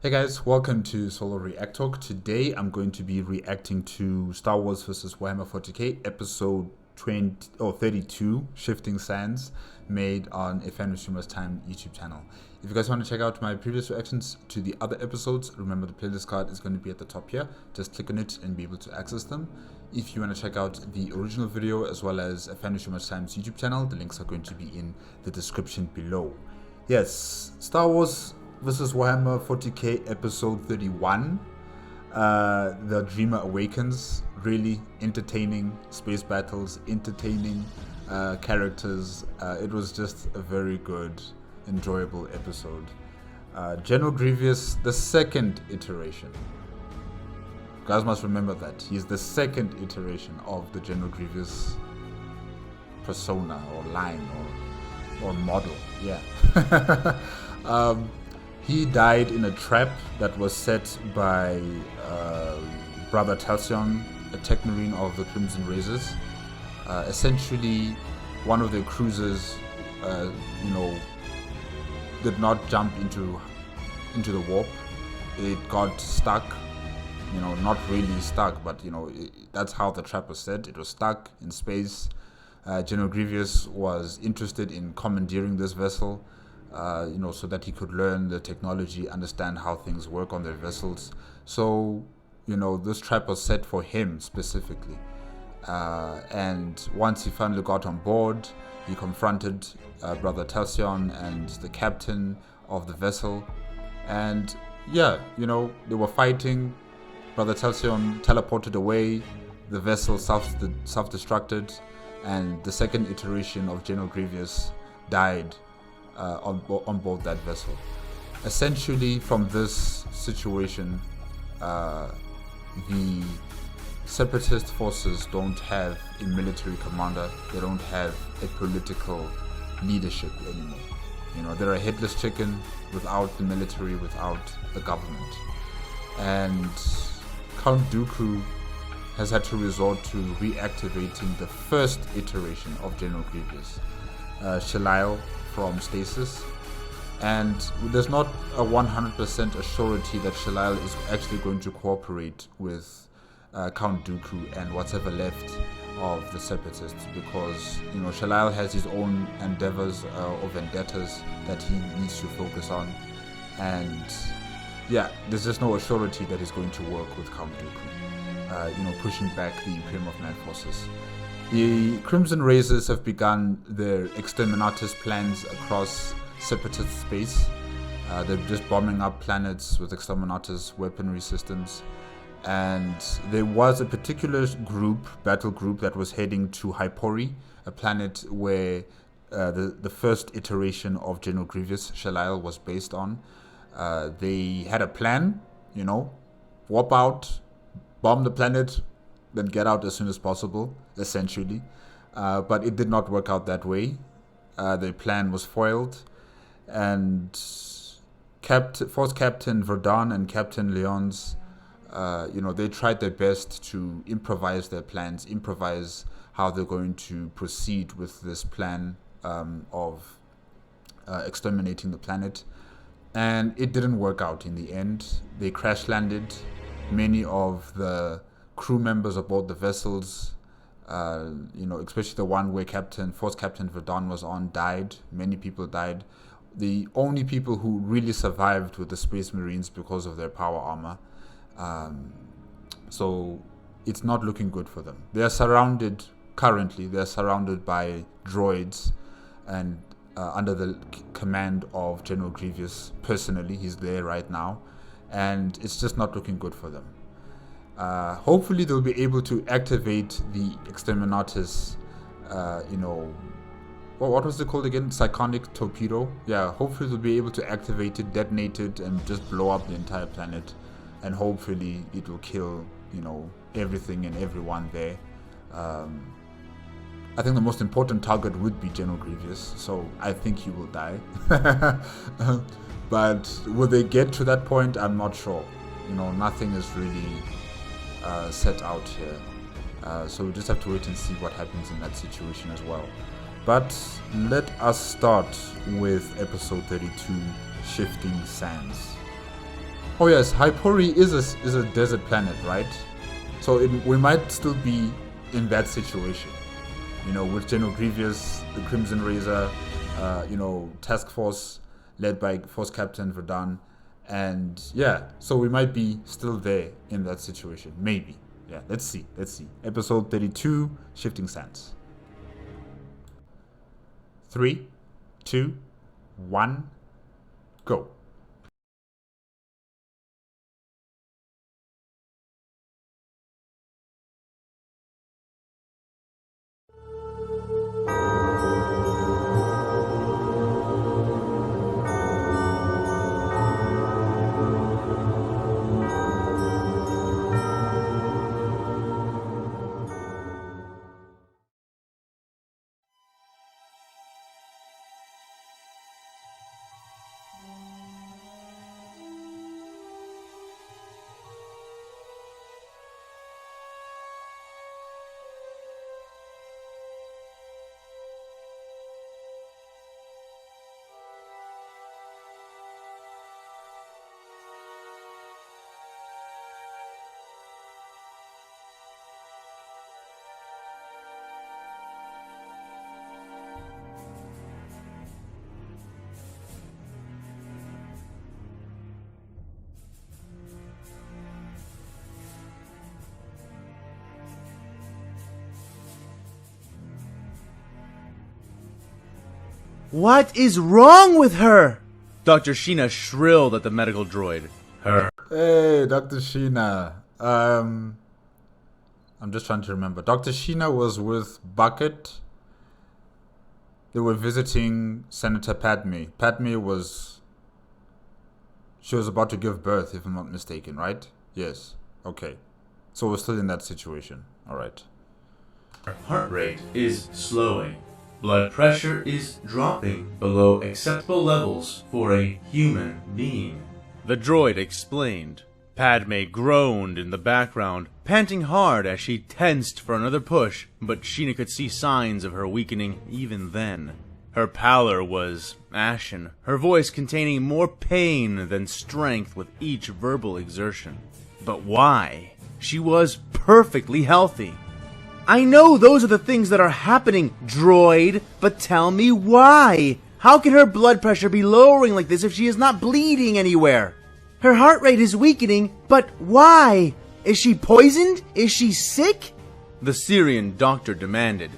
Hey guys, welcome to Solo ReacTalk. Today I'm going to be reacting to Star Wars vs. Warhammer 40K episode 32, Shifting Sands, made on AFanWithTooMuchTime YouTube channel. If you guys want to check out my previous reactions to the other episodes, remember the playlist card is going to be at the top here. Just click on it and be able to access them. If you want to check out the original video as well as AFanWithTooMuchTime's YouTube channel, the links are going to be in the description below. Yes, Star Wars vs. Warhammer 40K episode 31. The Dreamer Awakens. Really entertaining space battles, entertaining characters. It was just a very good, enjoyable episode. General Grievous, the second iteration. You guys must remember that. He's the second iteration of the General Grievous persona or line or model. Yeah. He died in a trap that was set by Brother Talsion, a Techmarine of the Crimson Razors. Essentially, one of their cruisers, did not jump into the warp. It got stuck. Not really stuck, but that's how the trap was set. It was stuck in space. General Grievous was interested in commandeering this vessel. So that he could learn the technology, understand how things work on their vessels. So, this trap was set for him specifically. And once he finally got on board, he confronted Brother Talsion and the captain of the vessel. And they were fighting. Brother Talsion teleported away. The vessel self-destructed. And the second iteration of General Grievous died on board that vessel. Essentially, from this situation, the separatist forces don't have a military commander. They don't have a political leadership anymore. They're a headless chicken without the military, without the government. And Count Dooku has had to resort to reactivating the first iteration of General Grievous, Shina from stasis, and there's not a 100% assurity that Shina is actually going to cooperate with Count Dooku and whatever left of the separatists, because Shina has his own endeavors or vendettas that he needs to focus on, and there's just no assurity that he's going to work with Count Dooku, pushing back the Imperium of Man forces. The Crimson Razors have begun their exterminatus plans across separatist space. They're just bombing up planets with exterminatus weaponry systems. And there was a particular battle group that was heading to Hypori, a planet where the first iteration of General Grievous, Shina, was based on. They had a plan, warp out, bomb the planet, then get out as soon as possible, essentially. But it did not work out that way. Their plan was foiled, and Force Captain Verdun and Captain Leon's, they tried their best to improvise their plans, improvise how they're going to proceed with this plan of exterminating the planet. And it didn't work out in the end. They crash landed. Many of the crew members aboard the vessels, especially the one where Force Captain Verdun was on, died. Many people died. The only people who really survived were the Space Marines because of their power armor. So it's not looking good for them. They're surrounded by droids and under the command of General Grievous personally. He's there right now, and it's just not looking good for them. Hopefully they'll be able to activate the exterminatus, what was it called again? Psychonic torpedo. Yeah, hopefully they'll be able to activate it, detonate it, and just blow up the entire planet. And hopefully it will kill, everything and everyone there. I think the most important target would be General Grievous, so I think he will die. But will they get to that point? I'm not sure. Nothing is really set out here, so we just have to wait and see what happens in that situation as well. But let us start with episode 32, Shifting Sands. Oh yes, Hypori is a desert planet, right? So we might still be in that situation, with General Grievous, the Crimson Razor, task force led by Force Captain Verdun, and yeah, so we might be still there in that situation, maybe. Yeah, let's see. Episode 32, Shifting Sands. 3, 2, 1, go. What is wrong with her? Dr. Shina shrilled at the medical droid. Hey, Dr. Shina. I'm just trying to remember. Dr. Shina was with Bucket. They were visiting Senator Padmé. She was about to give birth, if I'm not mistaken, right? Yes. Okay. So we're still in that situation. Alright. Her heart rate is slowing. Blood pressure is dropping below acceptable levels for a human being. The droid explained. Padme groaned in the background, panting hard as she tensed for another push, but Shina could see signs of her weakening even then. Her pallor was ashen, her voice containing more pain than strength with each verbal exertion. But why? She was perfectly healthy. I know those are the things that are happening, droid, but tell me why? How can her blood pressure be lowering like this if she is not bleeding anywhere? Her heart rate is weakening, but why? Is she poisoned? Is she sick? The Syrian doctor demanded.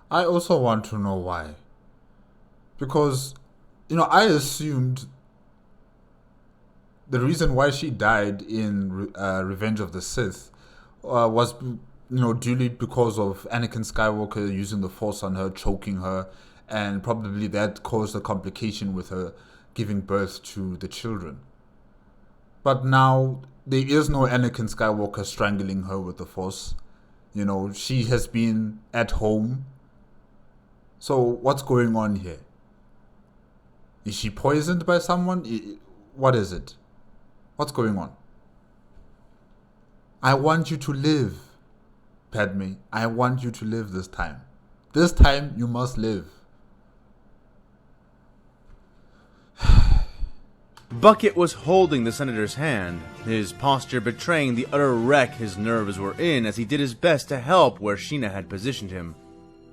I also want to know why. Because, I assumed the reason why she died in Revenge of the Sith was, duly because of Anakin Skywalker using the Force on her, choking her, and probably that caused a complication with her giving birth to the children. But now there is no Anakin Skywalker strangling her with the Force. She has been at home. So what's going on here? Is she poisoned by someone? What is it? What's going on? I want you to live, Padme. I want you to live this time. This time you must live. Bucket was holding the senator's hand, his posture betraying the utter wreck his nerves were in as he did his best to help where Shina had positioned him.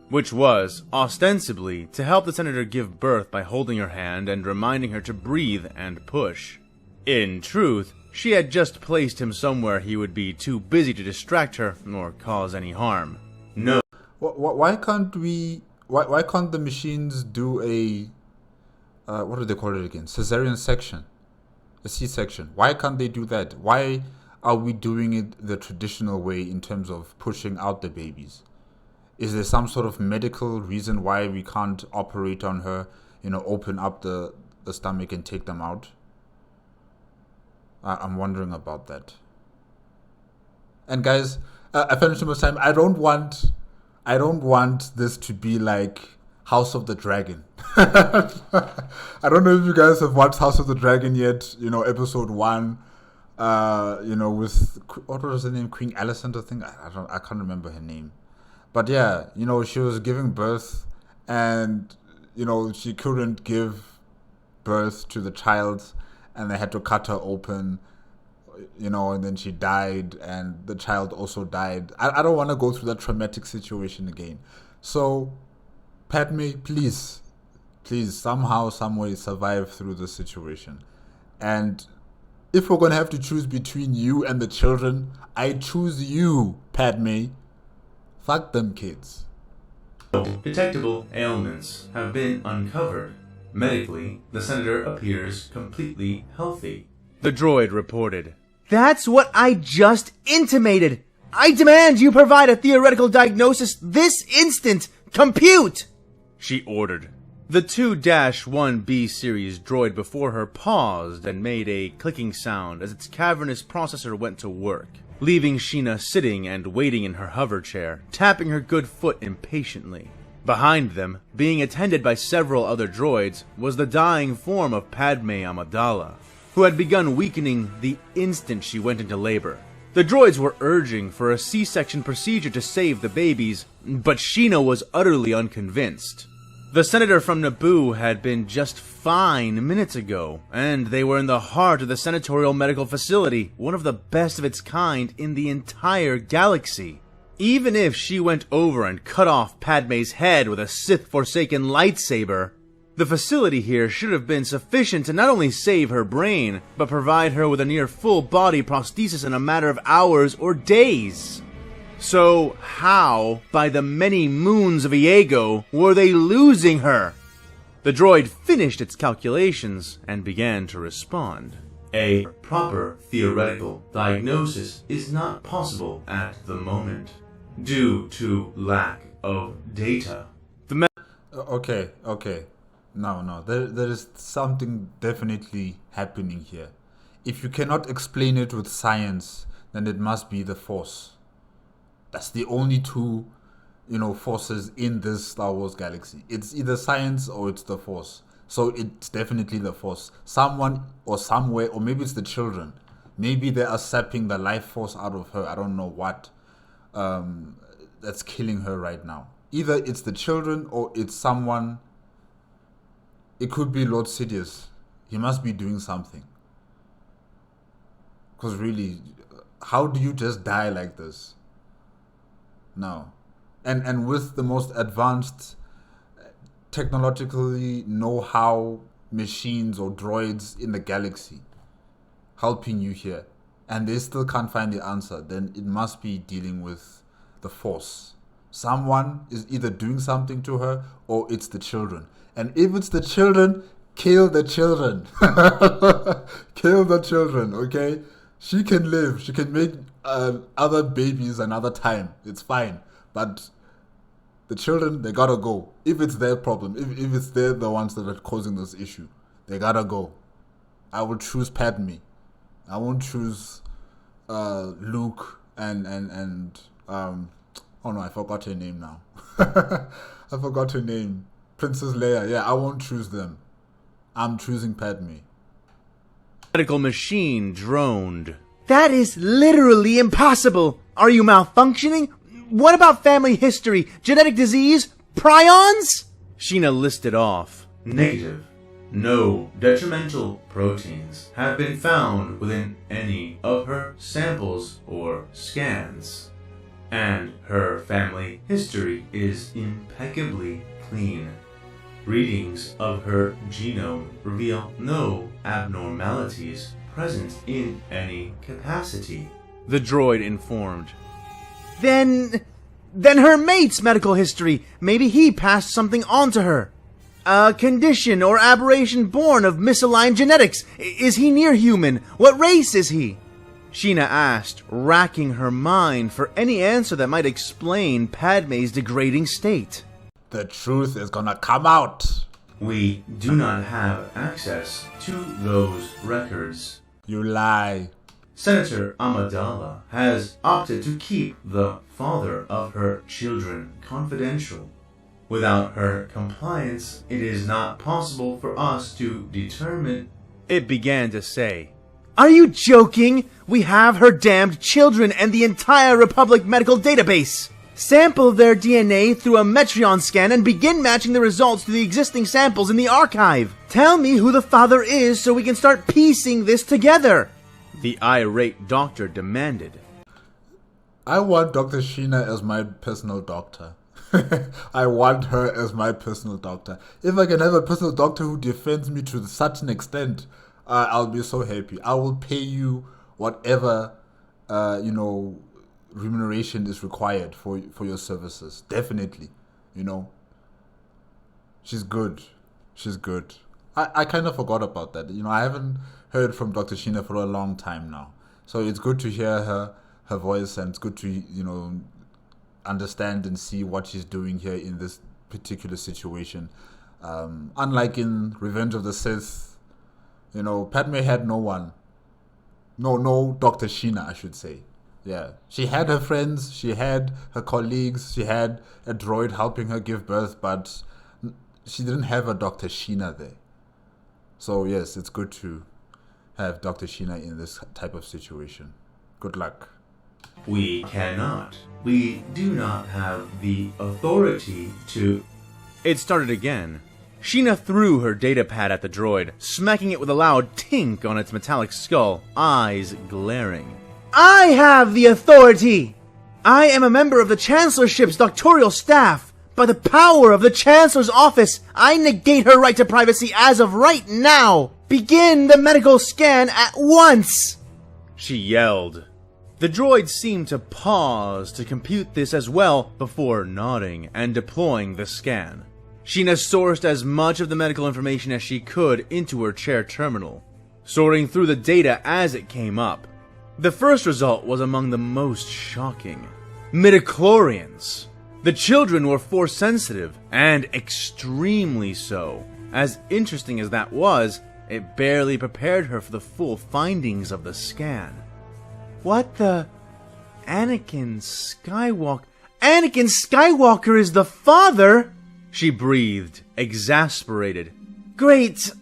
Which was, ostensibly, to help the senator give birth by holding her hand and reminding her to breathe and push. In truth, she had just placed him somewhere he would be too busy to distract her or cause any harm. No. Why can't the machines do a what do they call it again? Cesarean section, a C-section. Why can't they do that? Why are we doing it the traditional way in terms of pushing out the babies? Is there some sort of medical reason why we can't operate on her? Open up the stomach and take them out. I'm wondering about that. And guys, AFanWithTooMuchTime, I don't want this to be like House of the Dragon. I don't know if you guys have watched House of the Dragon yet. Episode 1. With what was her name? Queen Alicent, I think. I can't remember her name. But yeah, she was giving birth, and she couldn't give birth to the child, and they had to cut her open, and then she died, and the child also died. I don't want to go through that traumatic situation again. So, Padme, please, somehow, some way, survive through this situation. And if we're going to have to choose between you and the children, I choose you, Padme. Fuck them kids. Detectable ailments have been uncovered. Medically, the senator appears completely healthy. The droid reported. That's what I just intimated. I demand you provide a theoretical diagnosis this instant. Compute! She ordered. The 2-1B series droid before her paused and made a clicking sound as its cavernous processor went to work, leaving Shina sitting and waiting in her hover chair, tapping her good foot impatiently. Behind them, being attended by several other droids, was the dying form of Padmé Amidala, who had begun weakening the instant she went into labor. The droids were urging for a C-section procedure to save the babies, but Shina was utterly unconvinced. The senator from Naboo had been just fine minutes ago, and they were in the heart of the senatorial medical facility, one of the best of its kind in the entire galaxy. Even if she went over and cut off Padme's head with a Sith-forsaken lightsaber, the facility here should have been sufficient to not only save her brain, but provide her with a near full-body prosthesis in a matter of hours or days. So how, by the many moons of Iago, were they losing her? The droid finished its calculations and began to respond. A proper theoretical diagnosis is not possible at the moment, due to lack of data. Okay. No. There is something definitely happening here. If you cannot explain it with science, then it must be the Force. That's the only two, forces in this Star Wars galaxy. It's either science or it's the Force. So it's definitely the Force. Someone or somewhere, or maybe it's the children. Maybe they are sapping the life force out of her. I don't know what that's killing her right now. Either it's the children or it's someone. It could be Lord Sidious. He must be doing something. Because really, how do you just die like this? No. And with the most advanced technologically know-how machines or droids in the galaxy helping you here, and they still can't find the answer, then it must be dealing with the Force. Someone is either doing something to her or it's the children. And if it's the children, kill the children. Kill the children, okay? She can live. She can make other babies another time. It's fine. But the children, they gotta go. If it's their problem, if it's they're the ones that are causing this issue, they gotta go. I will choose Padme. I won't choose Luke and oh no, I forgot her name now. I forgot her name. Princess Leia. Yeah, I won't choose them. I'm choosing Padme. Medical machine droned. That is literally impossible. Are you malfunctioning? What about family history, genetic disease, prions? Shina listed off. Negative. No detrimental proteins have been found within any of her samples or scans. And her family history is impeccably clean. Readings of her genome reveal no abnormalities present in any capacity. The droid informed. Then her mate's medical history. Maybe he passed something on to her. A condition or aberration born of misaligned genetics. Is he near human? What race is he? Shina asked, racking her mind for any answer that might explain Padme's degrading state. The truth is gonna come out. We do not have access to those records. You lie. Senator Amidala has opted to keep the father of her children confidential. Without her compliance, it is not possible for us to determine. It began to say, Are you joking? We have her damned children and the entire Republic medical database. Sample their DNA through a Metreon scan and begin matching the results to the existing samples in the archive. Tell me who the father is so we can start piecing this together. The irate doctor demanded. I want Dr. Shina as my personal doctor. I want her as my personal doctor. If I can have a personal doctor who defends me to such an extent, I'll be so happy. I will pay you whatever, remuneration is required for your services. Definitely, She's good. She's good. I kind of forgot about that. I haven't heard from Dr. Shina for a long time now. So it's good to hear her voice, and it's good to, understand and see what she's doing here in this particular situation. Unlike in Revenge of the Sith, Padmé had no one. No Dr. Shina, I should say. Yeah. She had her friends, she had her colleagues, she had a droid helping her give birth, but she didn't have a Dr. Shina there. So yes, it's good to have Dr. Shina in this type of situation. Good luck. We cannot. We do not have the authority to... It started again. Shina threw her datapad at the droid, smacking it with a loud tink on its metallic skull, eyes glaring. I have the authority! I am a member of the Chancellorship's doctoral staff. By the power of the Chancellor's office, I negate her right to privacy as of right now! Begin the medical scan at once! She yelled. The droid seemed to pause to compute this as well before nodding and deploying the scan. Shina sourced as much of the medical information as she could into her chair terminal, sorting through the data as it came up. The first result was among the most shocking. Midichlorians. The children were force sensitive, and extremely so. As interesting as that was, it barely prepared her for the full findings of the scan. What the... Anakin Skywalker is the father? She breathed, exasperated. Great.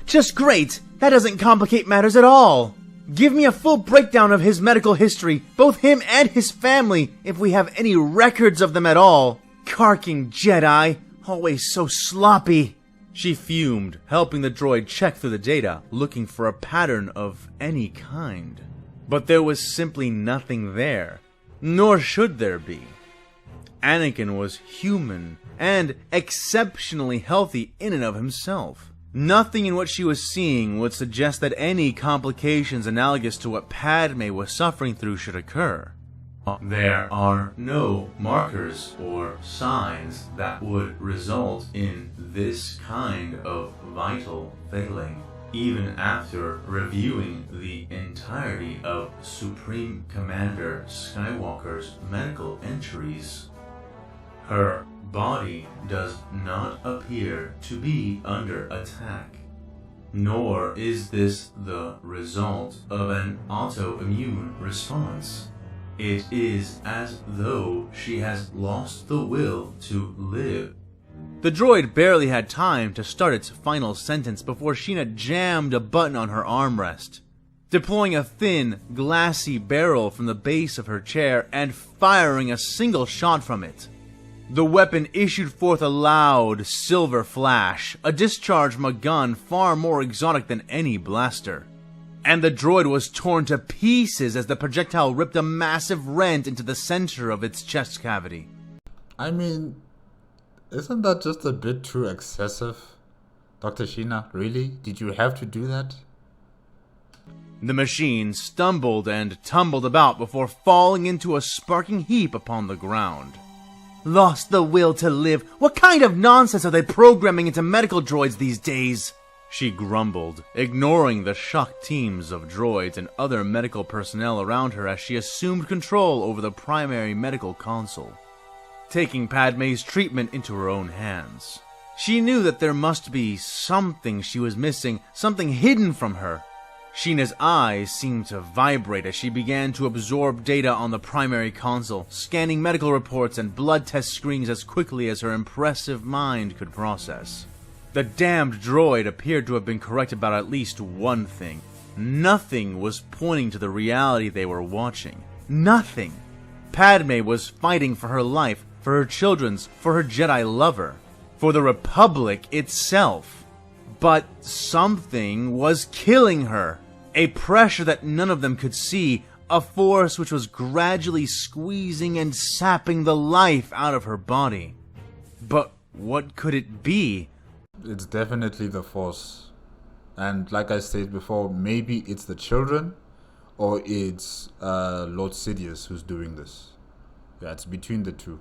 Just great. That doesn't complicate matters at all. Give me a full breakdown of his medical history, both him and his family, if we have any records of them at all. Carking Jedi, always so sloppy. She fumed, helping the droid check through the data, looking for a pattern of any kind. But there was simply nothing there, nor should there be. Anakin was human, and exceptionally healthy in and of himself. Nothing in what she was seeing would suggest that any complications analogous to what Padmé was suffering through should occur. There are no markers or signs that would result in this kind of vital failing, even after reviewing the entirety of Supreme Commander Skywalker's medical entries. Her body does not appear to be under attack, nor is this the result of an autoimmune response. It is as though she has lost the will to live. The droid barely had time to start its final sentence before Shina jammed a button on her armrest, deploying a thin, glassy barrel from the base of her chair and firing a single shot from it. The weapon issued forth a loud, silver flash, a discharge from a gun far more exotic than any blaster. And the droid was torn to pieces as the projectile ripped a massive rent into the center of its chest cavity. I mean, isn't that just a bit too excessive? Dr. Shina, really? Did you have to do that? The machine stumbled and tumbled about before falling into a sparking heap upon the ground. Lost the will to live? What kind of nonsense are they programming into medical droids these days? She grumbled, ignoring the shocked teams of droids and other medical personnel around her as she assumed control over the primary medical console, taking Padmé's treatment into her own hands. She knew that there must be something she was missing, something hidden from her. Shina's eyes seemed to vibrate as she began to absorb data on the primary console, scanning medical reports and blood test screens as quickly as her impressive mind could process. The damned droid appeared to have been correct about at least one thing. Nothing was pointing to the reality they were watching. Nothing. Padmé was fighting for her life, for her children's, for her Jedi lover, for the Republic itself. But something was killing her. A pressure that none of them could see, a force which was gradually squeezing and sapping the life out of her body. But what could it be? It's definitely the Force. And like I said before, maybe it's the children, or it's Lord Sidious who's doing this. Yeah, it's between the two.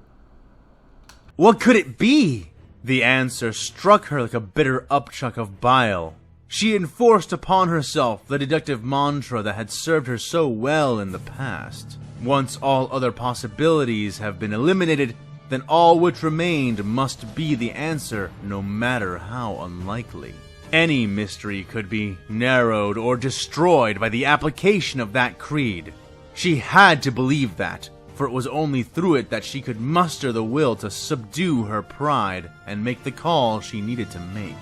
What could it be? The answer struck her like a bitter upchuck of bile. She enforced upon herself the deductive mantra that had served her so well in the past. Once all other possibilities have been eliminated, then all which remained must be the answer, no matter how unlikely. Any mystery could be narrowed or destroyed by the application of that creed. She had to believe that, for it was only through it that she could muster the will to subdue her pride and make the call she needed to make.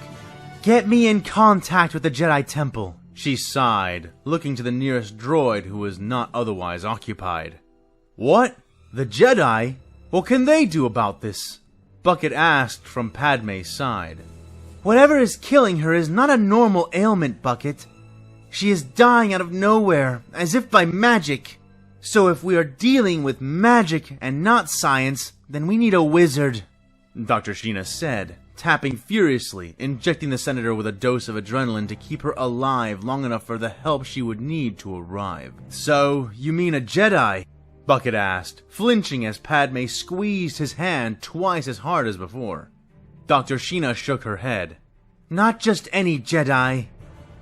"Get me in contact with the Jedi Temple," she sighed, looking to the nearest droid who was not otherwise occupied. "What? The Jedi? What can they do about this?" Bucket asked from Padmé's side. "Whatever is killing her is not a normal ailment, Bucket. She is dying out of nowhere, as if by magic. So if we are dealing with magic and not science, then we need a wizard," Dr. Shina said, tapping furiously, injecting the senator with a dose of adrenaline to keep her alive long enough for the help she would need to arrive. "So, you mean a Jedi?" Bucket asked, flinching as Padmé squeezed his hand twice as hard as before. Dr. Shina shook her head. "Not just any Jedi,"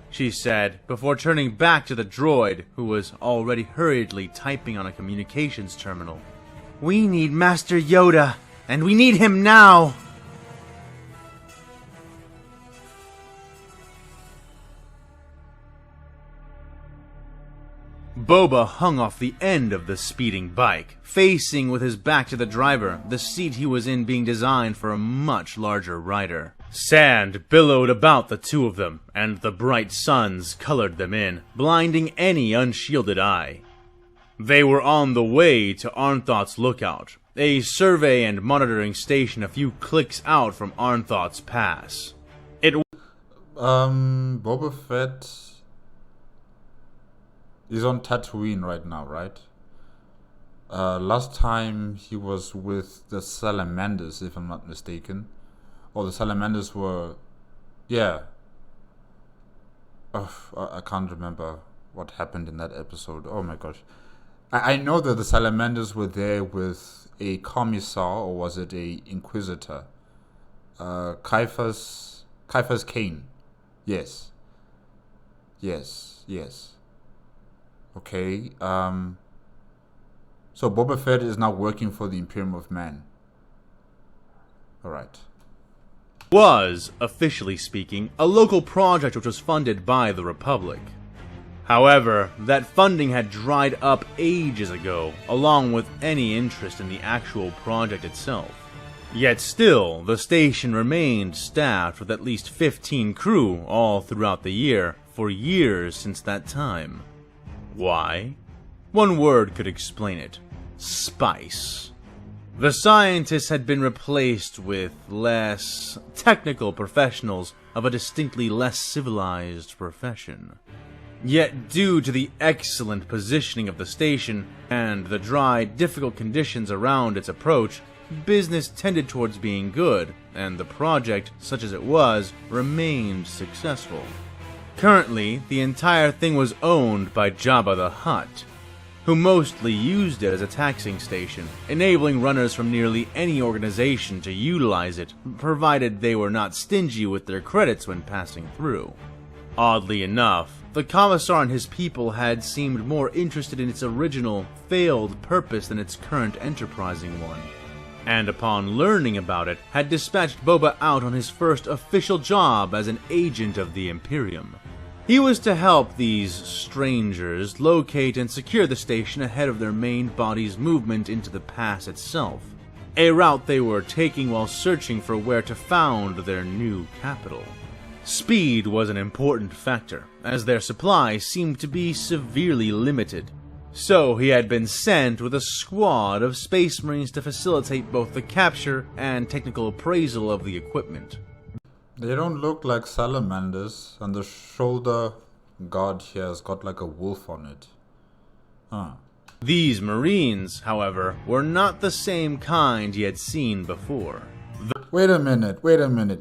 she said, before turning back to the droid, who was already hurriedly typing on a communications terminal. "We need Master Yoda, and we need him now!" Boba hung off the end of the speeding bike, facing with his back to the driver, the seat he was in being designed for a much larger rider. Sand billowed about the two of them, and the bright suns colored them in, blinding any unshielded eye. They were on the way to Arnthoth's Lookout, a survey and monitoring station a few clicks out from Arnthoth's Pass. Boba Fett is on Tatooine right now, right? Last time he was with the Salamanders, if I'm not mistaken. Or the Salamanders were... Yeah. I can't remember what happened in that episode. Oh my gosh. I know that the Salamanders were there with a Commissar, or was it a Inquisitor? Caiaphas Cain. Yes. Okay, so Boba Fett is now working for the Imperium of Man. Alright. Was, officially speaking, a local project which was funded by the Republic. However, that funding had dried up ages ago, along with any interest in the actual project itself. Yet still, the station remained staffed with at least 15 crew all throughout the year, for years since that time. Why? One word could explain it. Spice. The scientists had been replaced with less technical professionals of a distinctly less civilized profession. Yet due to the excellent positioning of the station and the dry, difficult conditions around its approach, business tended towards being good, and the project, such as it was, remained successful. Currently, the entire thing was owned by Jabba the Hutt, who mostly used it as a taxing station, enabling runners from nearly any organization to utilize it, provided they were not stingy with their credits when passing through. Oddly enough, the Commissar and his people had seemed more interested in its original, failed purpose than its current enterprising one, and upon learning about it, had dispatched Boba out on his first official job as an agent of the Imperium. He was to help these strangers locate and secure the station ahead of their main body's movement into the pass itself, a route they were taking while searching for where to found their new capital. Speed was an important factor, as their supply seemed to be severely limited. So he had been sent with a squad of Space Marines to facilitate both the capture and technical appraisal of the equipment. They don't look like salamanders, and the shoulder guard here has got like a wolf on it. Huh. These Marines, however, were not the same kind he had seen before. Wait a minute.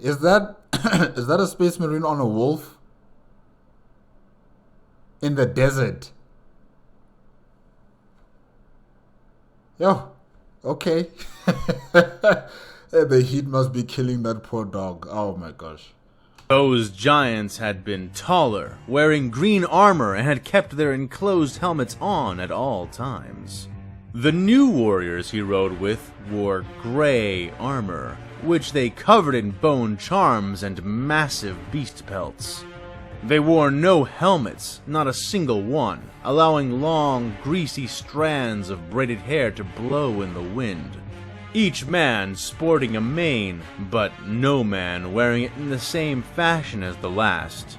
Is that is that a Space Marine on a wolf? In the desert? Yo, okay. The heat must be killing that poor dog. Oh my gosh. Those giants had been taller, wearing green armor, and had kept their enclosed helmets on at all times. The new warriors he rode with wore gray armor, which they covered in bone charms and massive beast pelts. They wore no helmets, not a single one, allowing long, greasy strands of braided hair to blow in the wind. Each man sporting a mane, but no man wearing it in the same fashion as the last.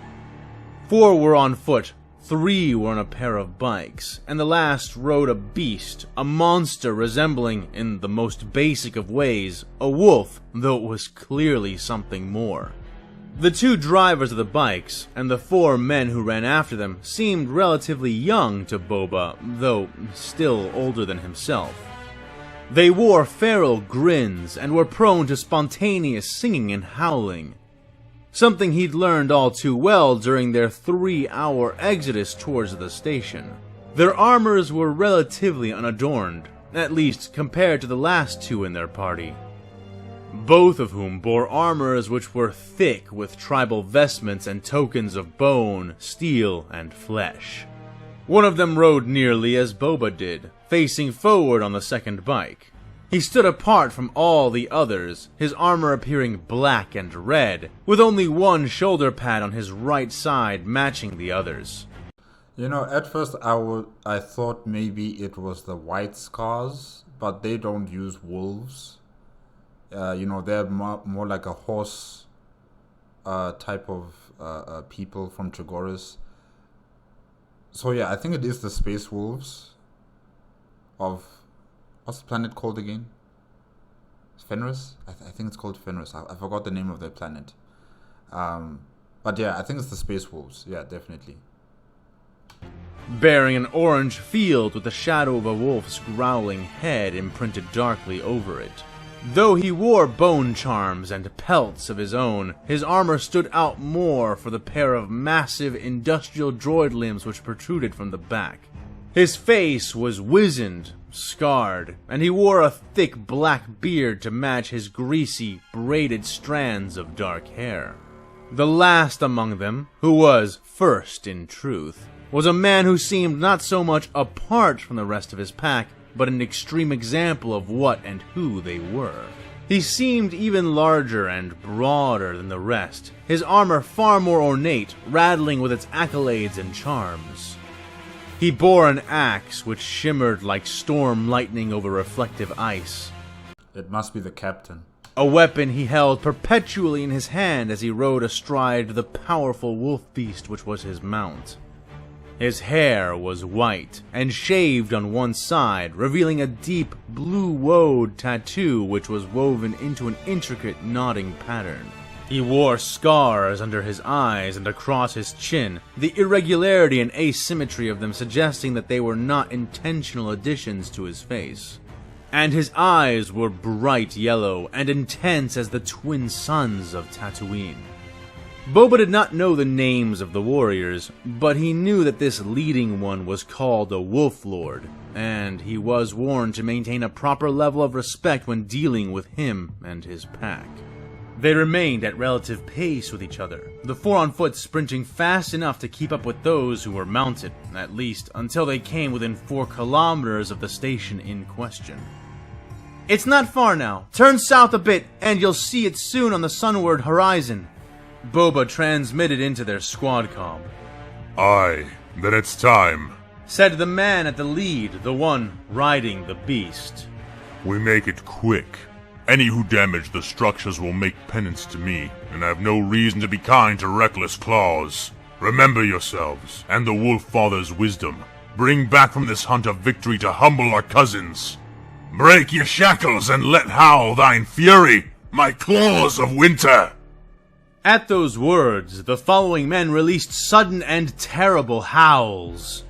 4 were on foot, 3 were on a pair of bikes, and the last rode a beast, a monster resembling, in the most basic of ways, a wolf, though it was clearly something more. The 2 drivers of the bikes, and the 4 men who ran after them, seemed relatively young to Boba, though still older than himself. They wore feral grins and were prone to spontaneous singing and howling, something he'd learned all too well during their 3-hour exodus towards the station. Their armors were relatively unadorned, at least compared to the last 2 in their party, both of whom bore armors which were thick with tribal vestments and tokens of bone, steel, and flesh. One of them rode nearly as Boba did, facing forward on the second bike. He stood apart from all the others, his armor appearing black and red, with only one shoulder pad on his right side matching the others. You know, at first I thought maybe it was the White Scars, but they don't use wolves. You know, they're more like a horse type of people from Trigoris. So yeah, I think it is the Space Wolves of, what's the planet called again? Fenris? I think it's called Fenris. I forgot the name of their planet. But yeah, I think it's the Space Wolves. Yeah, definitely. Bearing an orange field with the shadow of a wolf's growling head imprinted darkly over it. Though he wore bone charms and pelts of his own, his armor stood out more for the pair of massive industrial droid limbs which protruded from the back. His face was wizened, scarred, and he wore a thick black beard to match his greasy, braided strands of dark hair. The last among them, who was first in truth, was a man who seemed not so much apart from the rest of his pack, but an extreme example of what and who they were. He seemed even larger and broader than the rest, his armor far more ornate, rattling with its accolades and charms. He bore an axe which shimmered like storm lightning over reflective ice. It must be the captain. A weapon he held perpetually in his hand as he rode astride the powerful wolf beast which was his mount. His hair was white and shaved on one side, revealing a deep blue woad tattoo which was woven into an intricate knotting pattern. He wore scars under his eyes and across his chin, the irregularity and asymmetry of them suggesting that they were not intentional additions to his face. And his eyes were bright yellow and intense as the twin suns of Tatooine. Boba did not know the names of the warriors, but he knew that this leading one was called a Wolf Lord, and he was warned to maintain a proper level of respect when dealing with him and his pack. They remained at relative pace with each other, the 4 on foot sprinting fast enough to keep up with those who were mounted, at least until they came within 4 kilometers of the station in question. "It's not far now. Turn south a bit, and you'll see it soon on the sunward horizon," Boba transmitted into their squad comm. "Aye, then it's time," said the man at the lead, the one riding the beast. "We make it quick. Any who damage the structures will make penance to me, and I have no reason to be kind to reckless claws. Remember yourselves, and the Wolf Father's wisdom. Bring back from this hunt a victory to humble our cousins. Break your shackles and let howl thine fury, my claws of winter." At those words, the following men released sudden and terrible howls.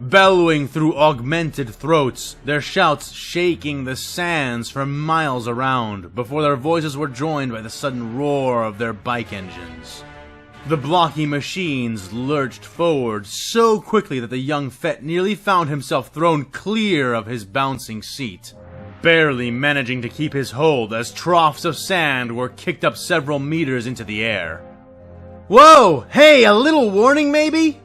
Bellowing through augmented throats, their shouts shaking the sands for miles around before their voices were joined by the sudden roar of their bike engines. The blocky machines lurched forward so quickly that the young Fett nearly found himself thrown clear of his bouncing seat, barely managing to keep his hold as troughs of sand were kicked up several meters into the air. "Whoa! Hey, a little warning maybe?"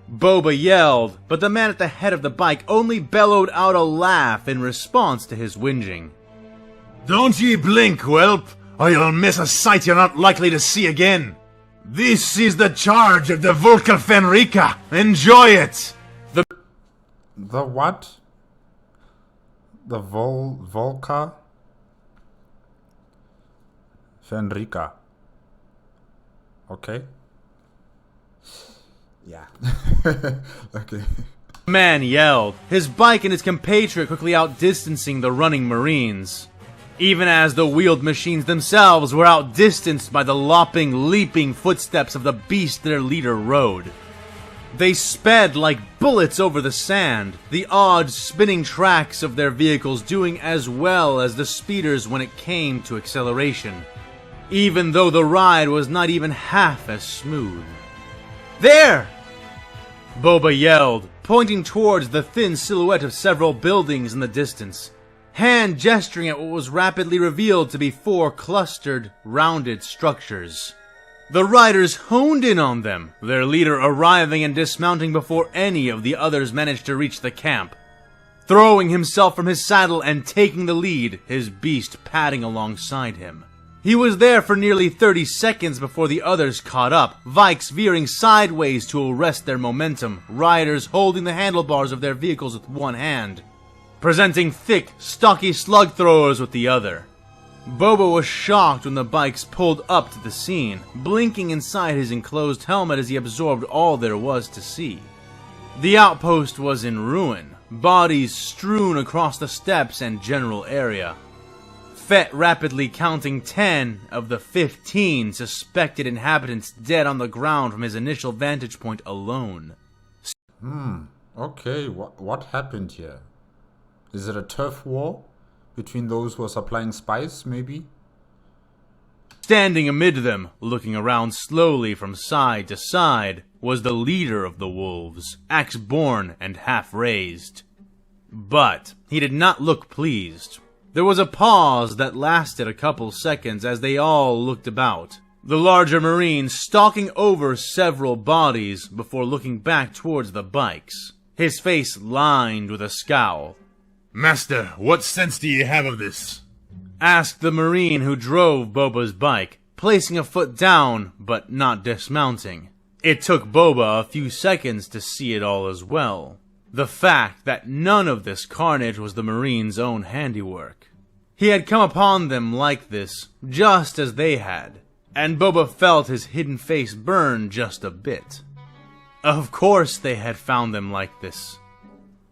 Boba yelled, but the man at the head of the bike only bellowed out a laugh in response to his whinging. Don't ye blink, whelp, or you'll miss a sight you're not likely to see again. This is the charge of the Volker Fenrika. Enjoy it! The what? The Volker Fenrika. Okay. Yeah. Okay. The man yelled, his bike and his compatriot quickly outdistancing the running Marines, even as the wheeled machines themselves were outdistanced by the lopping, leaping footsteps of the beast their leader rode. They sped like bullets over the sand, the odd spinning tracks of their vehicles doing as well as the speeders when it came to acceleration, even though the ride was not even half as smooth. "There!" Boba yelled, pointing towards the thin silhouette of several buildings in the distance, hand gesturing at what was rapidly revealed to be 4 clustered, rounded structures. The riders honed in on them, their leader arriving and dismounting before any of the others managed to reach the camp, throwing himself from his saddle and taking the lead, his beast padding alongside him. He was there for nearly 30 seconds before the others caught up, Vikes veering sideways to arrest their momentum, riders holding the handlebars of their vehicles with one hand, presenting thick, stocky slug throwers with the other. Boba was shocked when the bikes pulled up to the scene, blinking inside his enclosed helmet as he absorbed all there was to see. The outpost was in ruin, bodies strewn across the steppes and general area. Fett rapidly counting 10 of the 15 suspected inhabitants dead on the ground from his initial vantage point alone. Okay, what happened here? Is it a turf war between those who are supplying spice, maybe? Standing amid them, looking around slowly from side to side, was the leader of the wolves, axe borne and half raised. But he did not look pleased. There was a pause that lasted a couple seconds as they all looked about, the larger Marine stalking over several bodies before looking back towards the bikes, his face lined with a scowl. Master, what sense do ye have of this? Asked the Marine who drove Boba's bike, placing a foot down but not dismounting. It took Boba a few seconds to see it all as well. The fact that none of this carnage was the Marine's own handiwork. He had come upon them like this, just as they had, and Boba felt his hidden face burn just a bit. Of course they had found them like this.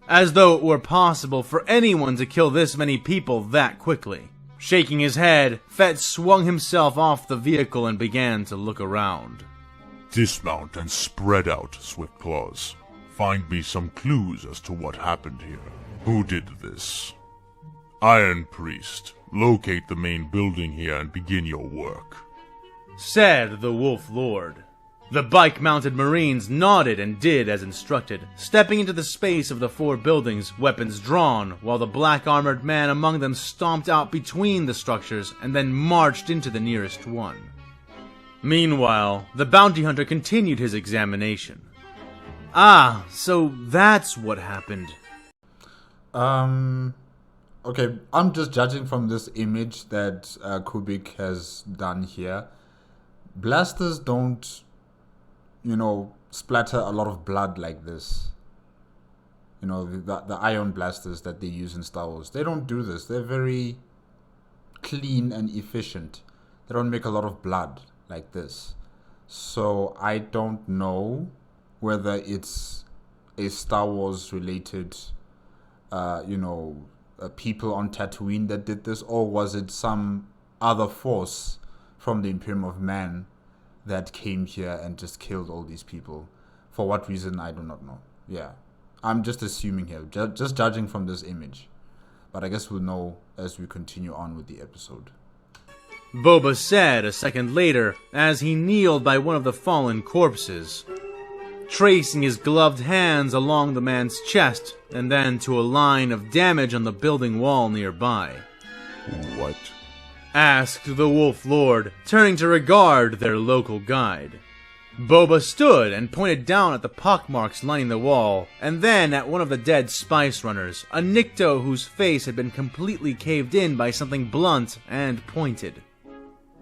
As though it were possible for anyone to kill this many people that quickly. Shaking his head, Fett swung himself off the vehicle and began to look around. Dismount and spread out, Swift Claws. Find me some clues as to what happened here. Who did this? Iron Priest, locate the main building here and begin your work, said the Wolf Lord. The bike-mounted Marines nodded and did as instructed, stepping into the space of the 4 buildings, weapons drawn, while the black-armored man among them stomped out between the structures and then marched into the nearest one. Meanwhile, the bounty hunter continued his examination. Ah, so that's what happened. Okay, I'm just judging from this image that Kubik has done here. Blasters don't, splatter a lot of blood like this. The ion blasters that they use in Star Wars. They don't do this. They're very clean and efficient. They don't make a lot of blood like this. So I don't know whether it's a Star Wars related, people on Tatooine that did this, or was it some other force from the Imperium of Man that came here and just killed all these people. For what reason, I do not know. Yeah, I'm just assuming here, just judging from this image. But I guess we'll know as we continue on with the episode. Boba said a second later as he kneeled by one of the fallen corpses, tracing his gloved hands along the man's chest and then to a line of damage on the building wall nearby. What? Asked the Wolf Lord, turning to regard their local guide. Boba stood and pointed down at the pockmarks lining the wall, and then at one of the dead spice runners, a Nikto whose face had been completely caved in by something blunt and pointed.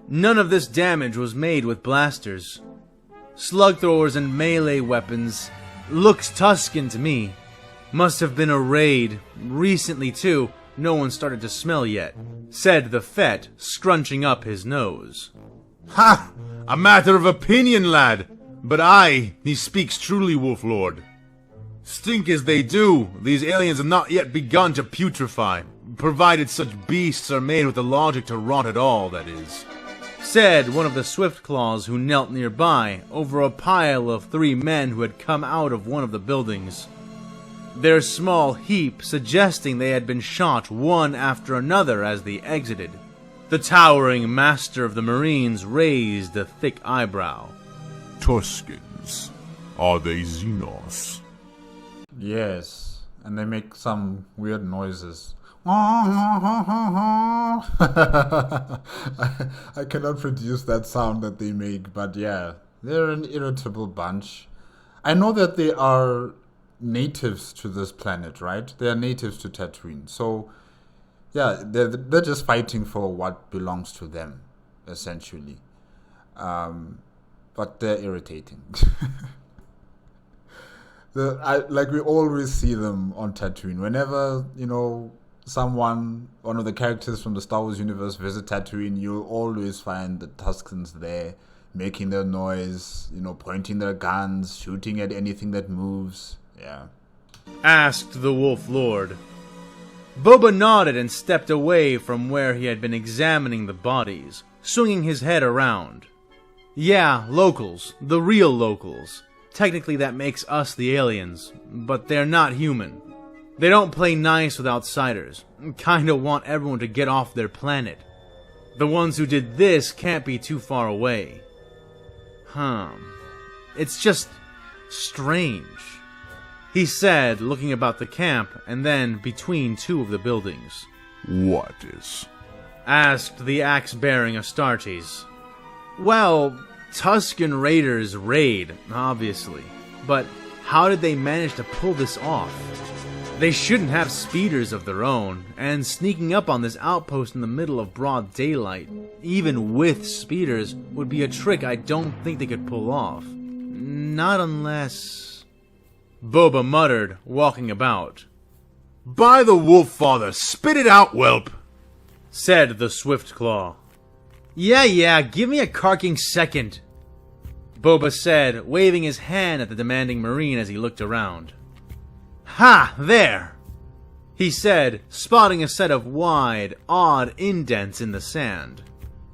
None of this damage was made with blasters. Slug throwers and melee weapons. Looks Tusken to me. Must have been a raid. Recently too, no one started to smell yet, said the Fett, scrunching up his nose. Ha! A matter of opinion, lad. But he speaks truly, Wolf Lord. Stink as they do, these aliens have not yet begun to putrefy, provided such beasts are made with the logic to rot at all, that is. Said one of the Swiftclaws who knelt nearby over a pile of 3 men who had come out of one of the buildings. Their small heap suggesting they had been shot one after another as they exited. The towering master of the Marines raised a thick eyebrow. Tuskens. Are they Xenos? Yes, and they make some weird noises. I cannot produce that sound that they make, but yeah, they're an irritable bunch. I know that they are natives to this planet, right? They are natives to Tatooine, so yeah, they're just fighting for what belongs to them, essentially. But they're irritating. Like we always see them on Tatooine. Whenever, one of the characters from the Star Wars universe visit Tatooine, you'll always find the Tuskens there, making their noise, pointing their guns, shooting at anything that moves. Yeah. Asked the Wolf Lord. Boba nodded and stepped away from where he had been examining the bodies, swinging his head around. Yeah, locals. The real locals. Technically that makes us the aliens, but they're not human. They don't play nice with outsiders. Kinda want everyone to get off their planet. The ones who did this can't be too far away. It's just strange, he said, looking about the camp and then between 2 of the buildings. What is? Asked the axe-bearing Astartes. Well, Tusken Raiders raid, obviously. But how did they manage to pull this off? They shouldn't have speeders of their own, and sneaking up on this outpost in the middle of broad daylight, even with speeders, would be a trick I don't think they could pull off. Not unless... Boba muttered, walking about. By the Wolf Father, spit it out, whelp! Said the Swiftclaw. Yeah, give me a carking second, Boba said, waving his hand at the demanding Marine as he looked around. Ha! There! He said, spotting a set of wide, odd indents in the sand.